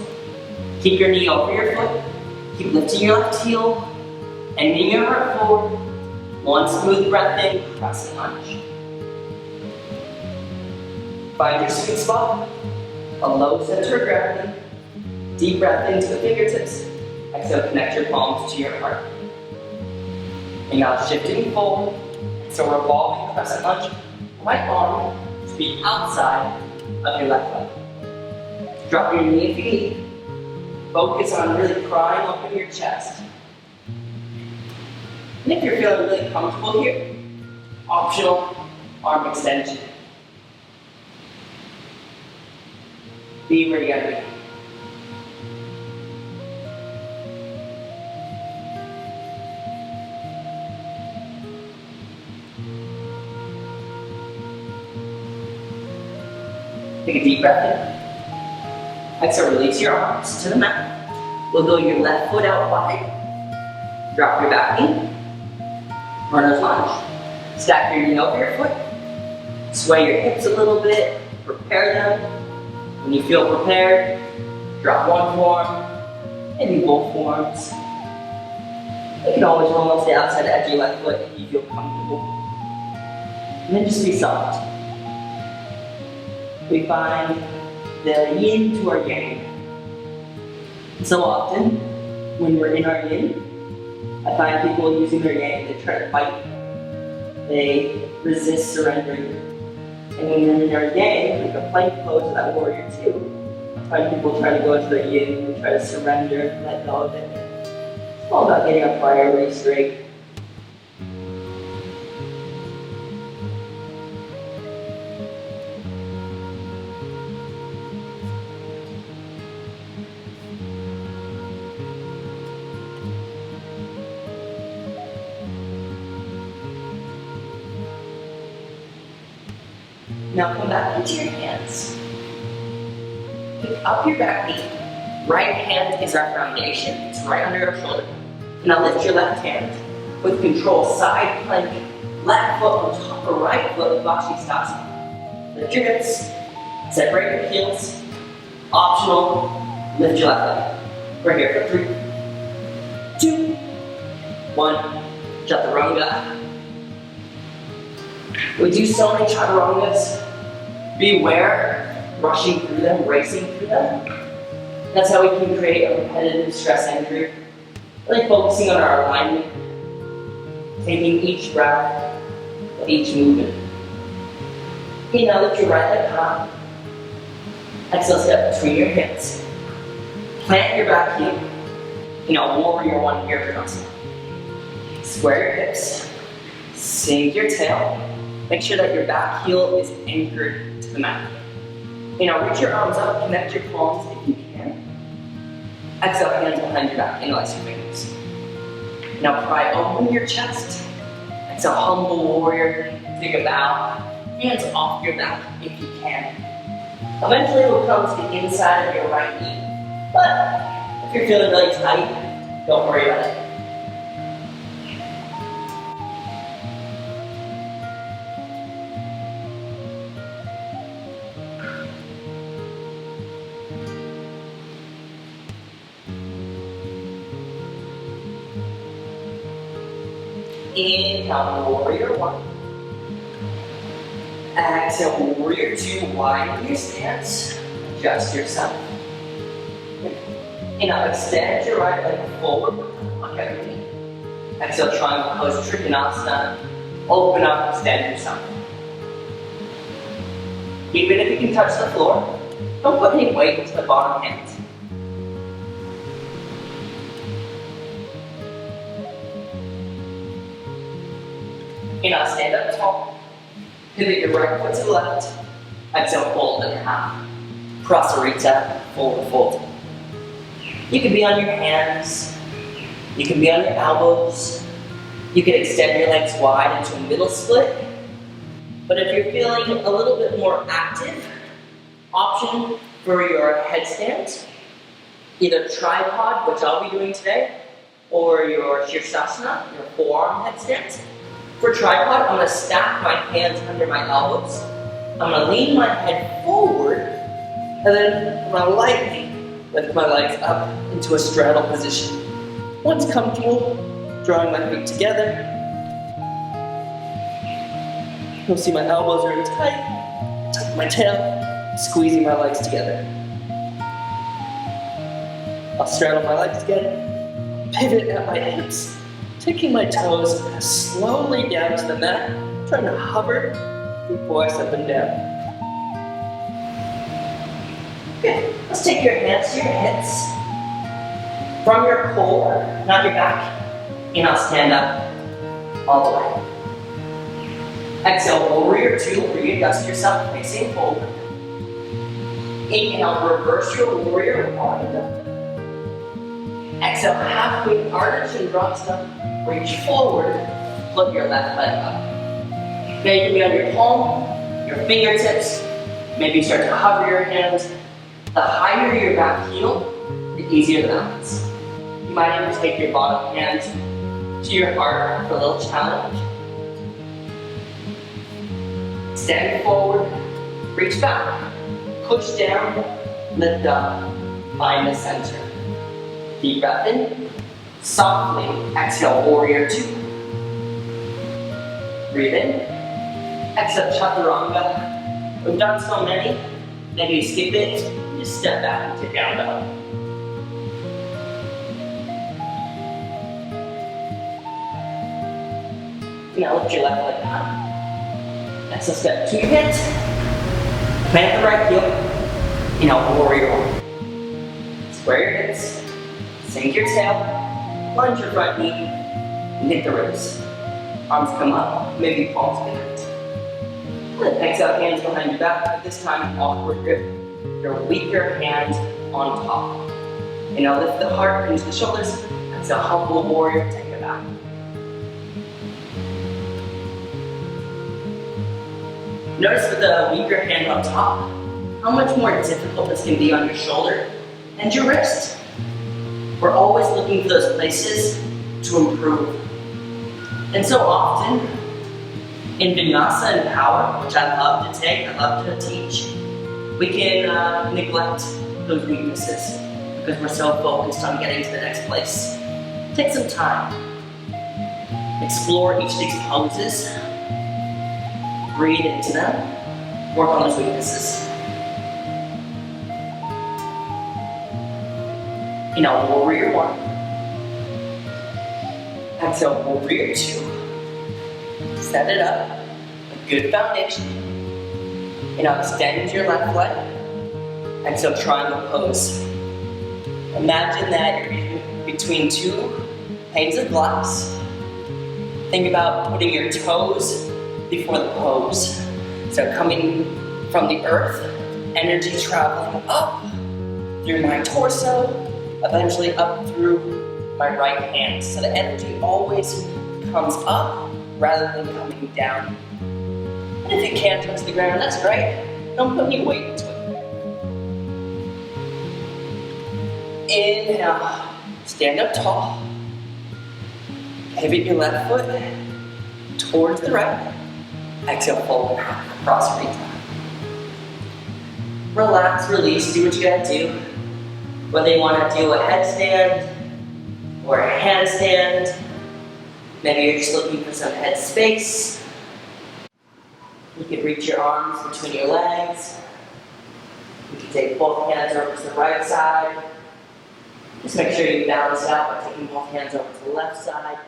Keep your knee over your foot. Keep lifting your left heel. And knee your heart forward. One smooth breath in, crescent lunge. Find your sweet spot. A low center of gravity. Deep breath into the fingertips. Exhale, connect your palms to your heart. And now shifting forward. So revolving crescent lunge. Right arm to be outside of your left leg. Drop your knee if you need. Focus on really prying open your chest. And if you're feeling really comfortable here, optional arm extension. Be where you gotta be. Take a deep breath in. Exhale, release your arms to the mat. We'll go your left foot out wide. Drop your back knee. Runner's lunge. Stack your knee over your foot. Sway your hips a little bit. Prepare them. When you feel prepared, drop one form, maybe both forms. You can always roll onto the outside edge of your left foot if you feel comfortable. And then just be soft. We find the yin to our yang. And so often, when we're in our yin, I find people using their yang, they try to fight. They resist surrendering. And when you're in your yang, like a plank pose of that warrior too, I find people try to go into their yin, they try to surrender, let go of it. It's all about getting our priorities straight. Now come back into your hands. Pick up your back knee. Right hand is our foundation. It's right under your shoulder. Now lift your left hand. With control, side plank. Left foot on top of right foot, Vashisthasana. Lift your hips. Separate your heels. Optional, lift your left leg. We're here for 3, 2, 1. Chaturanga. We do so many chaturangas. Beware rushing through them, racing through them. That's how we can create a repetitive stress anchor. Really focusing on our alignment, taking each breath, each movement. Inhale, lift your right leg high. Exhale, step between your hands. Plant your back heel. Warrior one here for us. Square your hips. Sink your tail. Make sure that your back heel is anchored to the mat. Reach your arms up, connect your palms if you can. Exhale, hands behind your back, interlace your fingers. Now pry open your chest. Exhale, humble warrior, take a bow. Hands off your back if you can. Eventually we'll come to the inside of your right knee. But if you're feeling really tight, don't worry about it. Inhale, warrior one. Exhale, warrior two. Widen your stance. Adjust yourself. Inhale, extend your right leg forward on your knee. Exhale, triangle pose, Trikonasana. Open up, extend yourself. Even if you can touch the floor, don't put any weight into the bottom hands. Inhale, stand up tall. Pivot your right foot to the left. Exhale, fold in half. Prasarita, forward fold. You can be on your hands. You can be on your elbows. You can extend your legs wide into a middle split. But if you're feeling a little bit more active, option for your headstand, either tripod, which I'll be doing today, or your Shirshasana, your forearm headstand. For tripod, I'm going to stack my hands under my elbows. I'm going to lean my head forward, and then I'm going to lightly lift my legs up into a straddle position. Once comfortable, drawing my feet together. You'll see my elbows are in tight, tuck my tail, squeezing my legs together. I'll straddle my legs again, pivot at my hips, taking my toes slowly down to the mat, trying to hover before I step them down. Okay, let's take your hands to your hips. From your core, not your back, and I'll stand up all the way. Exhale, warrior two, readjust yourself, facing forward. Inhale, reverse your warrior one. Exhale, halfway arch and drop step. Reach forward, flip your left leg up. Now you can be on your palm, your fingertips, maybe start to hover your hands. The higher your back heel, the easier the balance. You might even take your bottom hand to your heart for a little challenge. Stand forward, reach back, push down, lift up, find the center. Deep breath in, softly exhale, warrior two. Breathe in, exhale, chaturanga. We've done so many, maybe skip it, just step back to down dog. Now lift your left leg down. Exhale, step to your hips. Plant the right heel. Inhale, warrior one. Square your hips. Sink your tail. Lunge your front knee. And hit the ribs. Arms come up. Maybe palms connect. Then exhale, hands behind your back. But this time, awkward grip. Your weaker hand on top. Inhale, lift the heart into the shoulders. Exhale, humble warrior. Take it back. Notice with the weaker hand on top, how much more difficult this can be on your shoulder and your wrist. We're always looking for those places to improve. And so often, in Vinyasa and Power, which I love to take, I love to teach, we can neglect those weaknesses because we're so focused on getting to the next place. Take some time. Explore each of these poses. Breathe into them, work on those weaknesses. Inhale, warrior one. Exhale, warrior two. Set it up, a good foundation. Inhale, extend your left leg. Exhale, triangle pose. Imagine that you're between two panes of glass. Think about putting your toes before the pose. So coming from the earth, energy traveling up through my torso, eventually up through my right hand. So the energy always comes up rather than coming down. And if you can't touch the ground, that's great. Don't put any weight into it. Inhale, stand up tall. Pivot your left foot towards the right. Exhale, fold across reach. Relax, release, do what you gotta do. Whether you wanna do a headstand or a handstand, Maybe you're just looking for some head space. You can reach your arms between your legs. You can take both hands over to the right side. Just make sure you balance it out by taking both hands over to the left side.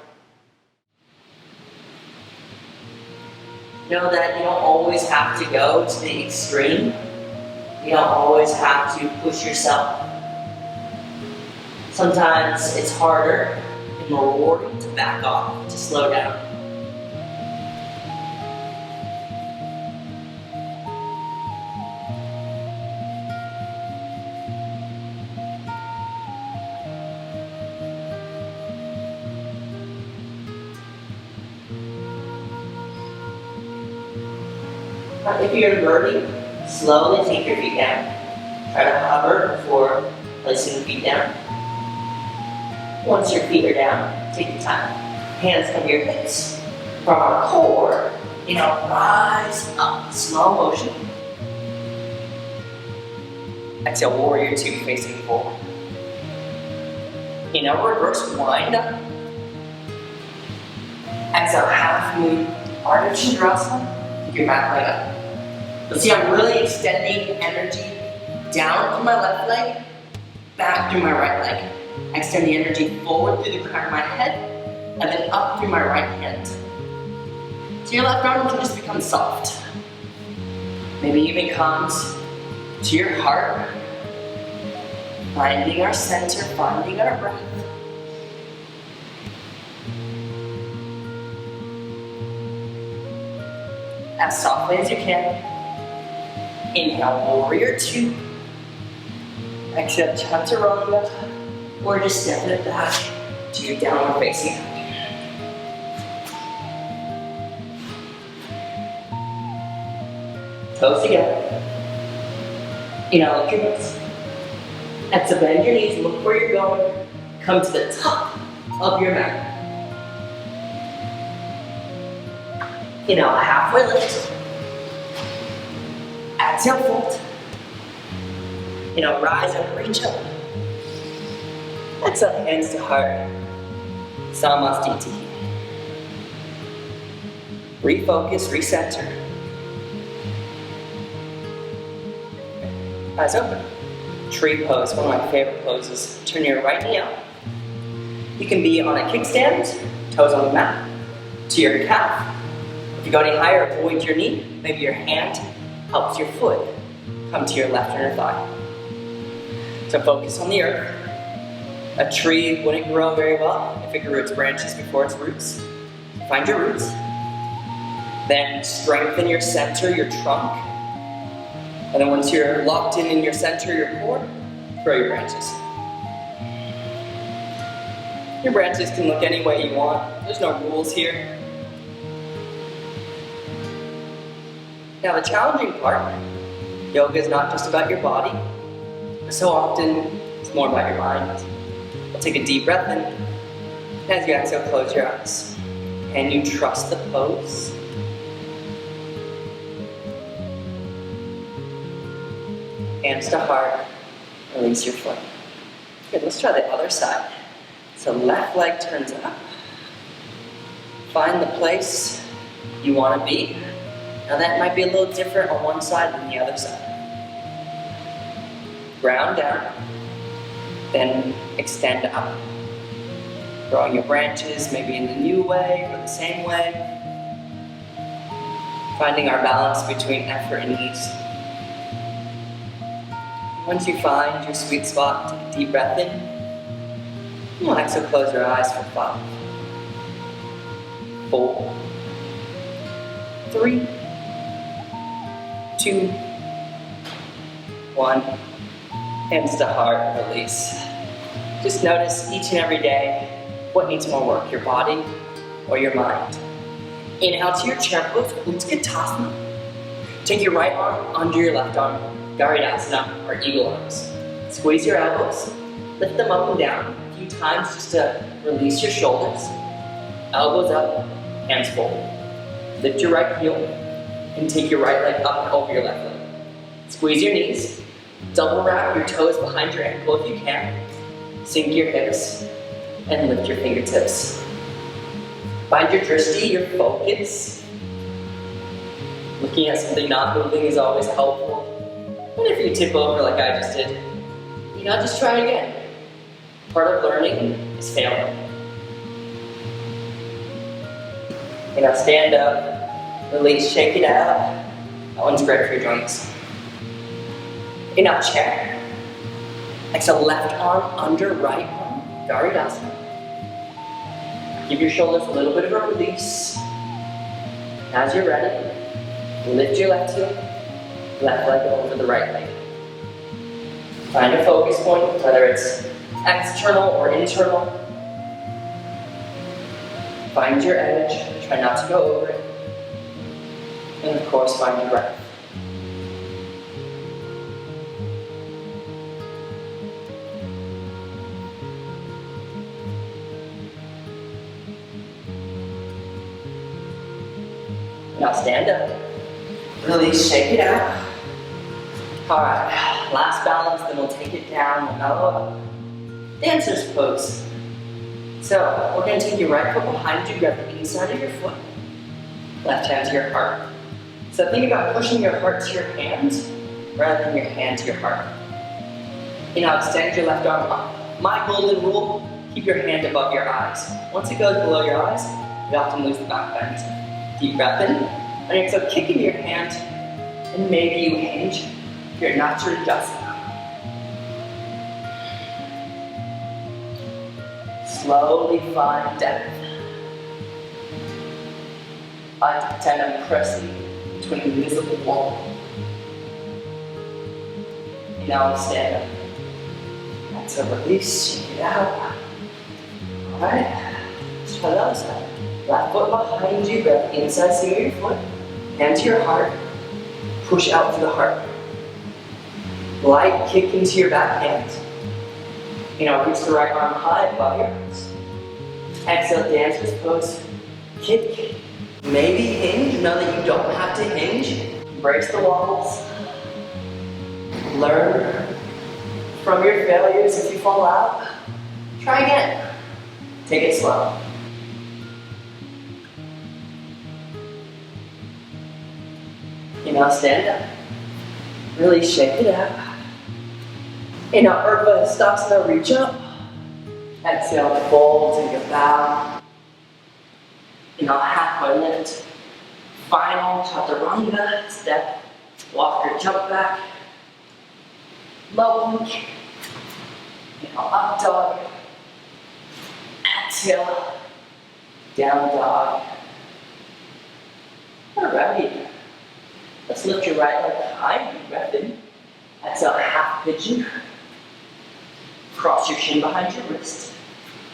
Know that you don't always have to go to the extreme. You don't always have to push yourself. Sometimes it's harder and more rewarding to back off, to slow down. If you're inverting, slowly take your feet down. Try to hover before placing the feet down. Once your feet are down, take your time. Hands come to your hips. From our core, rise up, slow motion. Exhale, warrior two, facing forward. Reverse wind up. Exhale, half moon, Ardha Chandrasana. Take your back leg up. You'll see I'm really extending energy down through my left leg, back through my right leg. I extend the energy forward through the crown of my head, and then up through my right hand. So your left arm can just become soft. Maybe even comes to your heart, finding our center, finding our breath. As softly as you can. Inhale, warrior two. Exhale, chaturanga. Or just stepping it back to your downward facing dog. Toes together. Look your hips. Exhale, bend your knees, look where you're going. Come to the top of your mat. Halfway lift. Exhale, fold. Rise and reach up. Exhale, hands to heart. Samastiti. Refocus, recenter. Eyes open. Tree pose, one of my favorite poses. Turn your right knee out. You can be on a kickstand, toes on the mat, to your calf. If you go any higher, avoid your knee. Maybe your hand helps your foot come to your left inner thigh. So focus on the earth. A tree wouldn't grow very well if it grew its branches before its roots. Find your roots. Then strengthen your center, your trunk. And then once you're locked in your center, your core, grow your branches. Your branches can look any way you want. There's no rules here. Now the challenging part, yoga is not just about your body, but so often it's more about your mind. We'll take a deep breath in. As you exhale, close your eyes. Can you trust the pose? Hands to heart, release your foot. Good, let's try the other side. So left leg turns up. Find the place you want to be. Now that might be a little different on one side than the other side. Ground down, then extend up. Growing your branches, maybe in the new way or the same way. Finding our balance between effort and ease. Once you find your sweet spot, take a deep breath in. And exhale, close your eyes for 5, 4, 3, 2, 1. Hands to heart, release. Just notice each and every day what needs more work, your body or your mind. Inhale to your chair pose, Utkatasana. Take your right arm under your left arm, Garidasana or eagle arms. Squeeze your elbows, lift them up and down a few times just to release your shoulders. Elbows up, hands forward. Lift your right heel and take your right leg up and over your left leg. Squeeze your knees, double wrap your toes behind your ankle if you can. Sink your hips and lift your fingertips. Find your drishti, your focus. Looking at something not moving is always helpful. And if you tip over like I just did, just try again. Part of learning is failing. Stand up, release, shake it out. That one's great for your joints. Chair. Exhale, left arm under right arm, Garidasana. Give your shoulders a little bit of a release. As you're ready, lift your left heel, left leg over the right leg. Find a focus point, whether it's external or internal. Find your edge, try not to go over it. And of course, find your breath. Now stand up, release, shake it out. All right, last balance, then we'll take it down, we'll mellow up. Dancer's pose. So we're gonna take your right foot behind you, grab the inside of your foot, left hand to your heart. So think about pushing your heart to your hand, rather than your hand to your heart. Extend your left arm up. My golden rule, keep your hand above your eyes. Once it goes below your eyes, you often lose the back bend. Deep breath in, and exhale, kick into your hand, and maybe you hinge your Natsurdasana. Slowly find depth. I like to pretend I'm pressing between an invisible wall. Now stand up. Exhale, release, shake it out. Alright, let's try the other side. Left foot behind you, grab the inside seam of your foot, hand to your heart, push out through the heart. Light kick into your back hand. Reach the right arm high above your arms. Exhale, dancer's pose. Kick, maybe hinge. Know that you don't have to hinge. Embrace the wobbles. Learn from your failures if you fall out. Try again. Take it slow. Stand up. Really shake it out. Urdhva Hastasana, reach up. Exhale, fold, take a bow. Halfway lift. Final chaturanga step. Walk or jump back. Low plank. Up dog. Exhale. Down dog. Alright. Let's lift your right leg high, deep breath in. Exhale, half pigeon. Cross your shin behind your wrist.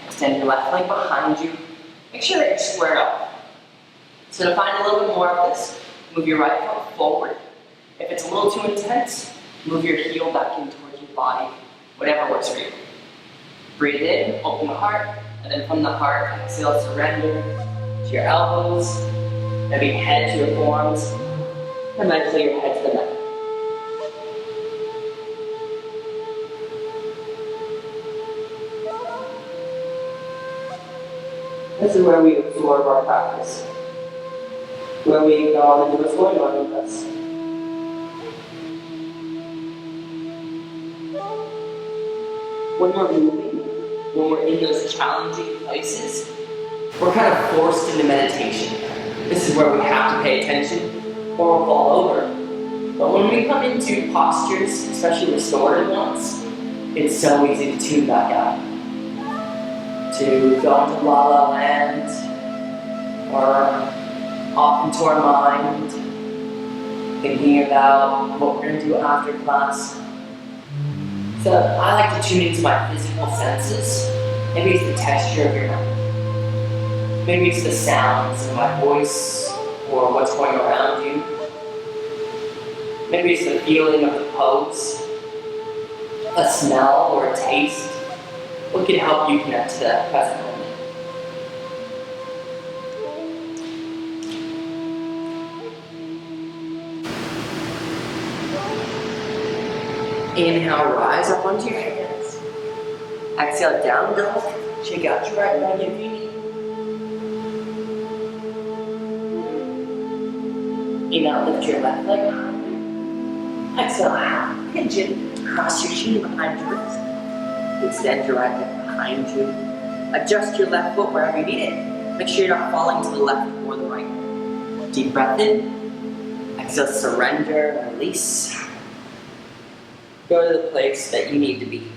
Extend your left leg behind you. Make sure that you're square up. So to find a little bit more of this, move your right foot forward. If it's a little too intense, move your heel back in towards your body, whatever works for you. Breathe in, open the heart, and then from the heart, exhale, surrender to your elbows, maybe head to your forearms. And then clear your head to the neck. This is where we absorb our practice. Where we acknowledge what's going on with us. When we're moving, when we're in those challenging places, we're kind of forced into meditation. This is where we have to pay attention or we'll fall over. But when we come into postures, especially restorative ones, it's so easy to tune back out. To go into la la land, or off into our mind, thinking about what we're going to do after class. So I like to tune into my physical senses. Maybe it's the texture of your neck. Maybe it's the sounds of my voice, or what's going around you. Maybe it's the feeling of the pose, a smell or a taste. What can help you connect to that present moment? Inhale, rise up onto your hands. Exhale, down dog. Shake out your right leg if you need. Inhale, lift your left leg high. Exhale, half pigeon. Cross your chin behind your wrist. Extend your right leg behind you. Adjust your left foot wherever you need it. Make sure you're not falling to the left or the right. Deep breath in. Exhale, surrender, release. Go to the place that you need to be.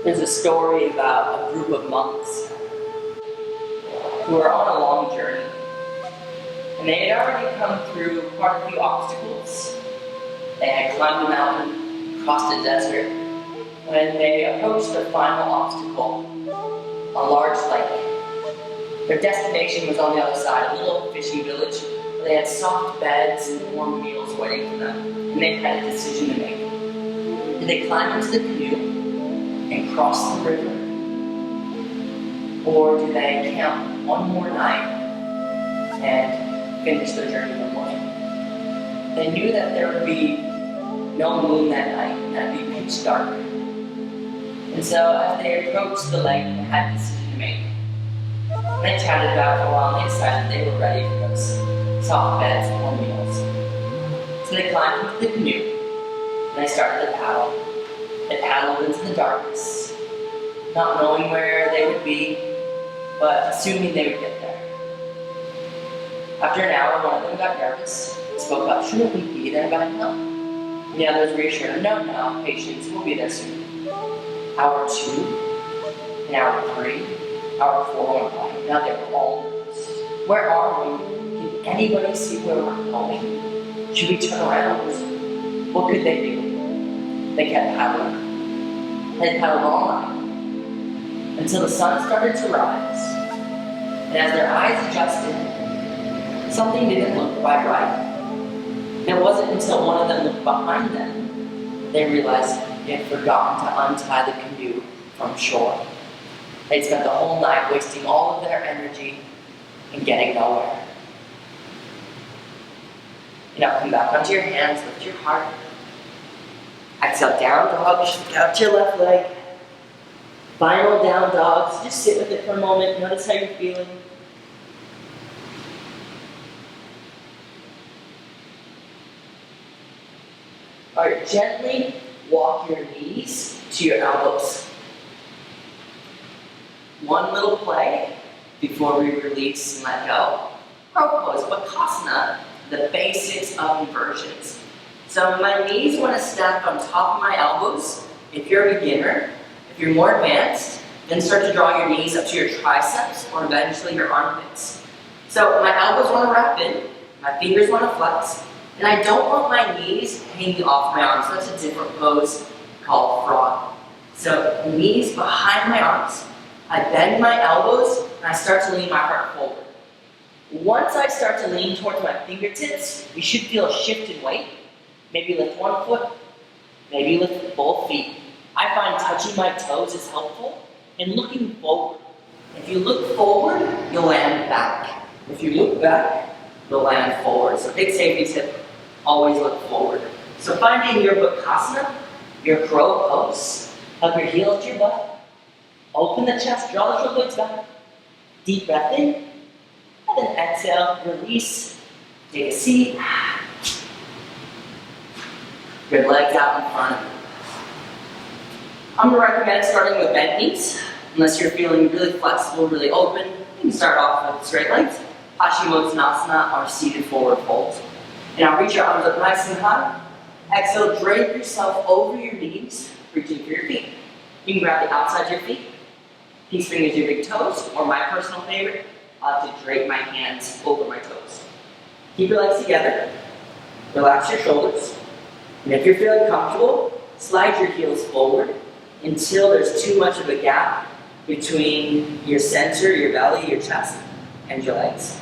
There's a story about a group of monks who were on a long journey. And they had already come through quite a few obstacles. They had climbed a mountain, crossed a desert. When they approached the final obstacle, a large lake, their destination was on the other side, a little fishing village, where they had soft beds and warm meals waiting for them. And they had a decision to make. Did they climb into the canoe and cross the river? Or do they camp one more night and finish their journey in the morning? They knew that there would be no moon that night, and that would be pitch dark. And so as they approached the lake, they had a decision to make. They chatted about it for a while, and they decided they were ready for those soft beds and warm meals. So they climbed into the canoe, and they started to paddle. They paddled into the darkness, not knowing where they would be, but assuming they would get there. After an hour, one of them got nervous, spoke up, "Shouldn't we be there by now?" And the others reassured him, no, patience, we'll be there soon. Hour 2, and hour 3, hour 4 went by. Now they were all nervous. Where are we? Can anybody see where we're going? Should we turn around? What could they do? They kept paddling. They paddled all night until the sun started to rise. And as their eyes adjusted, something didn't look quite right. It wasn't until one of them looked behind them they realized they had forgotten to untie the canoe from shore. They'd spent the whole night wasting all of their energy and getting nowhere. Now come back onto your hands, lift your heart. Exhale, down dog, shift out your left leg. Final down dog, so just sit with it for a moment, notice how you're feeling. Alright, gently walk your knees to your elbows. One little play before we release and let go. Crow pose, Bakasana, the basics of inversions. So my knees want to stack on top of my elbows. If you're a beginner, if you're more advanced, then start to draw your knees up to your triceps or eventually your armpits. So my elbows want to wrap in, my fingers want to flex, and I don't want my knees hanging off my arms. So that's a different pose called frog. So knees behind my arms, I bend my elbows, and I start to lean my heart forward. Once I start to lean towards my fingertips, you should feel a shift in weight. Maybe lift one foot, maybe lift both feet. I find touching my toes is helpful, and looking forward. If you look forward, you'll land back. If you look back, you'll land forward. So big safety tip, always look forward. So finding your Bakasana, your crow pose, hug your heels to your butt, open the chest, draw the shoulder blades back, deep breath in, and then exhale, release, take a seat. Good legs out in front. I'm going to recommend starting with bent knees. Unless you're feeling really flexible, really open, you can start off with straight legs. Paschimottanasana, or seated forward fold. And now reach your arms up nice and high. Exhale, drape yourself over your knees, reaching for your feet. You can grab the outsides of your feet. Peace fingers your big toes, or my personal favorite, I like to drape my hands over my toes. Keep your legs together. Relax your shoulders. And if you're feeling comfortable, slide your heels forward until there's too much of a gap between your center, your belly, your chest, and your legs.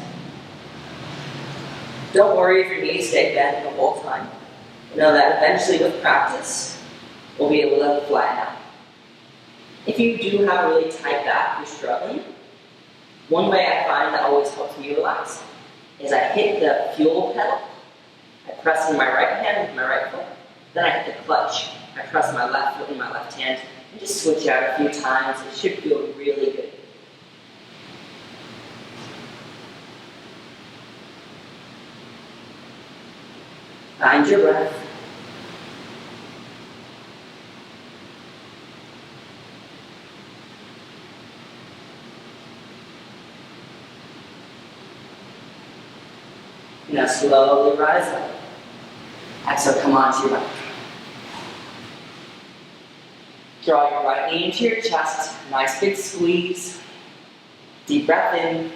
Don't worry if your knees stay bent the whole time. Know that eventually with practice, we'll be able to flatten out. If you do have a really tight back, you're struggling, one way I find that always helps me relax is I hit the fuel pedal, I press in my right hand with my right foot, then I hit the clutch I press my left foot in my left hand and just switch out a few times. It should feel really good. Find your breath. Now slowly rise up. Exhale, come onto your back. Draw your right knee into your chest. Nice big squeeze. Deep breath in.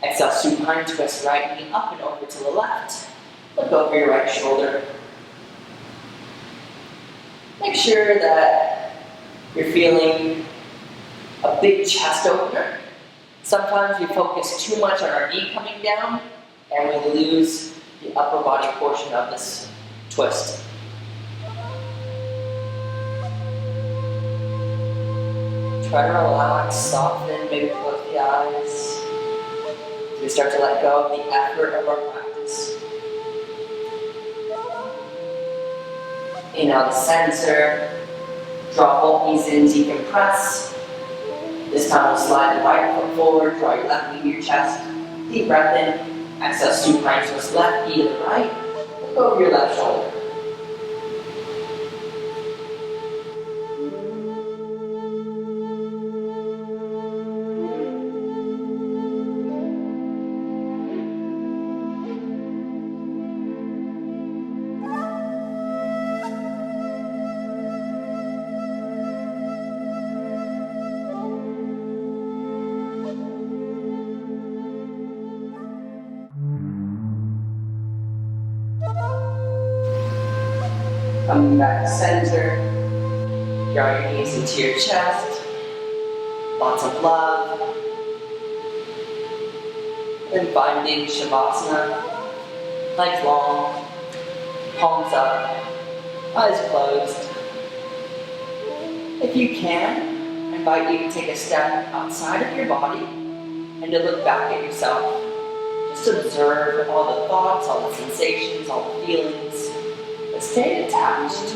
Exhale, supine twist. Right knee up and over to the left. Look over your right shoulder. Make sure that you're feeling a big chest opener. Sometimes we focus too much on our knee coming down and we lose the upper body portion of this twist. Try to relax, soften, maybe close the eyes. We start to let go of the effort of our practice. Inhale to center. Draw both knees in, decompress. This time we'll slide the right foot forward, draw your left knee to your chest. Deep breath in. Exhale, supine twist left knee to the right. Look over your left shoulder. Coming back to center, draw your knees into your chest, lots of love. Then finding Shavasana, legs long, palms up, eyes closed. If you can, I invite you to take a step outside of your body and to look back at yourself. Just observe all the thoughts, all the sensations, all the feelings. But stay attached.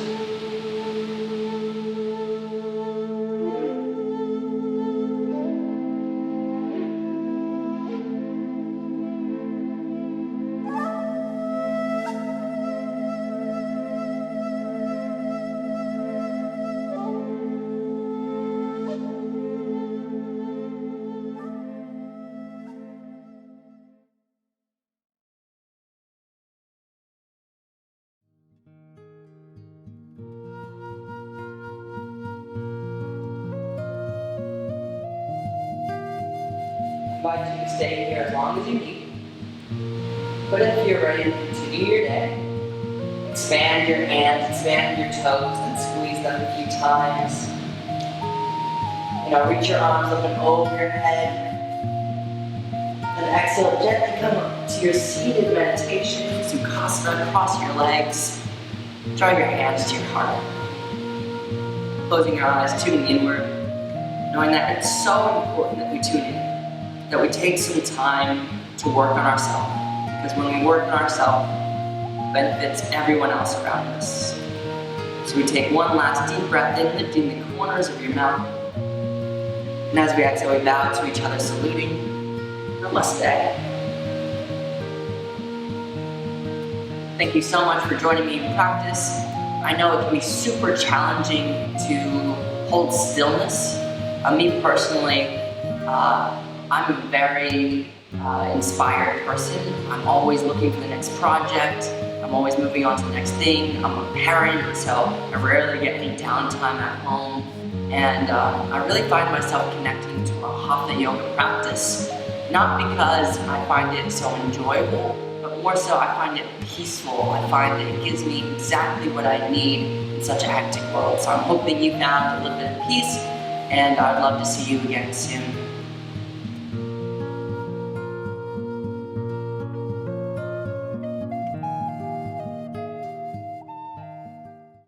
I invite you to stay here as long as you need. But if you're ready to continue your day, expand your hands, expand your toes, and squeeze them a few times. Reach your arms up and over your head. And exhale, gently come up to your seated meditation. Sukhasana, cross your legs. Draw your hands to your heart. Closing your eyes, tuning inward. Knowing that it's so important that we tune in. That we take some time to work on ourselves. Because when we work on ourselves, it benefits everyone else around us. So we take one last deep breath in, lifting the corners of your mouth. And as we exhale, we bow to each other, saluting. Namaste. Thank you so much for joining me in practice. I know it can be super challenging to hold stillness. Me personally, I'm a very inspired person. I'm always looking for the next project. I'm always moving on to the next thing. I'm a parent, so I rarely get any downtime at home. And I really find myself connecting to a Hatha yoga practice, not because I find it so enjoyable, but more so I find it peaceful. I find that it gives me exactly what I need in such a hectic world. So I'm hoping you found a little bit of peace, and I'd love to see you again soon.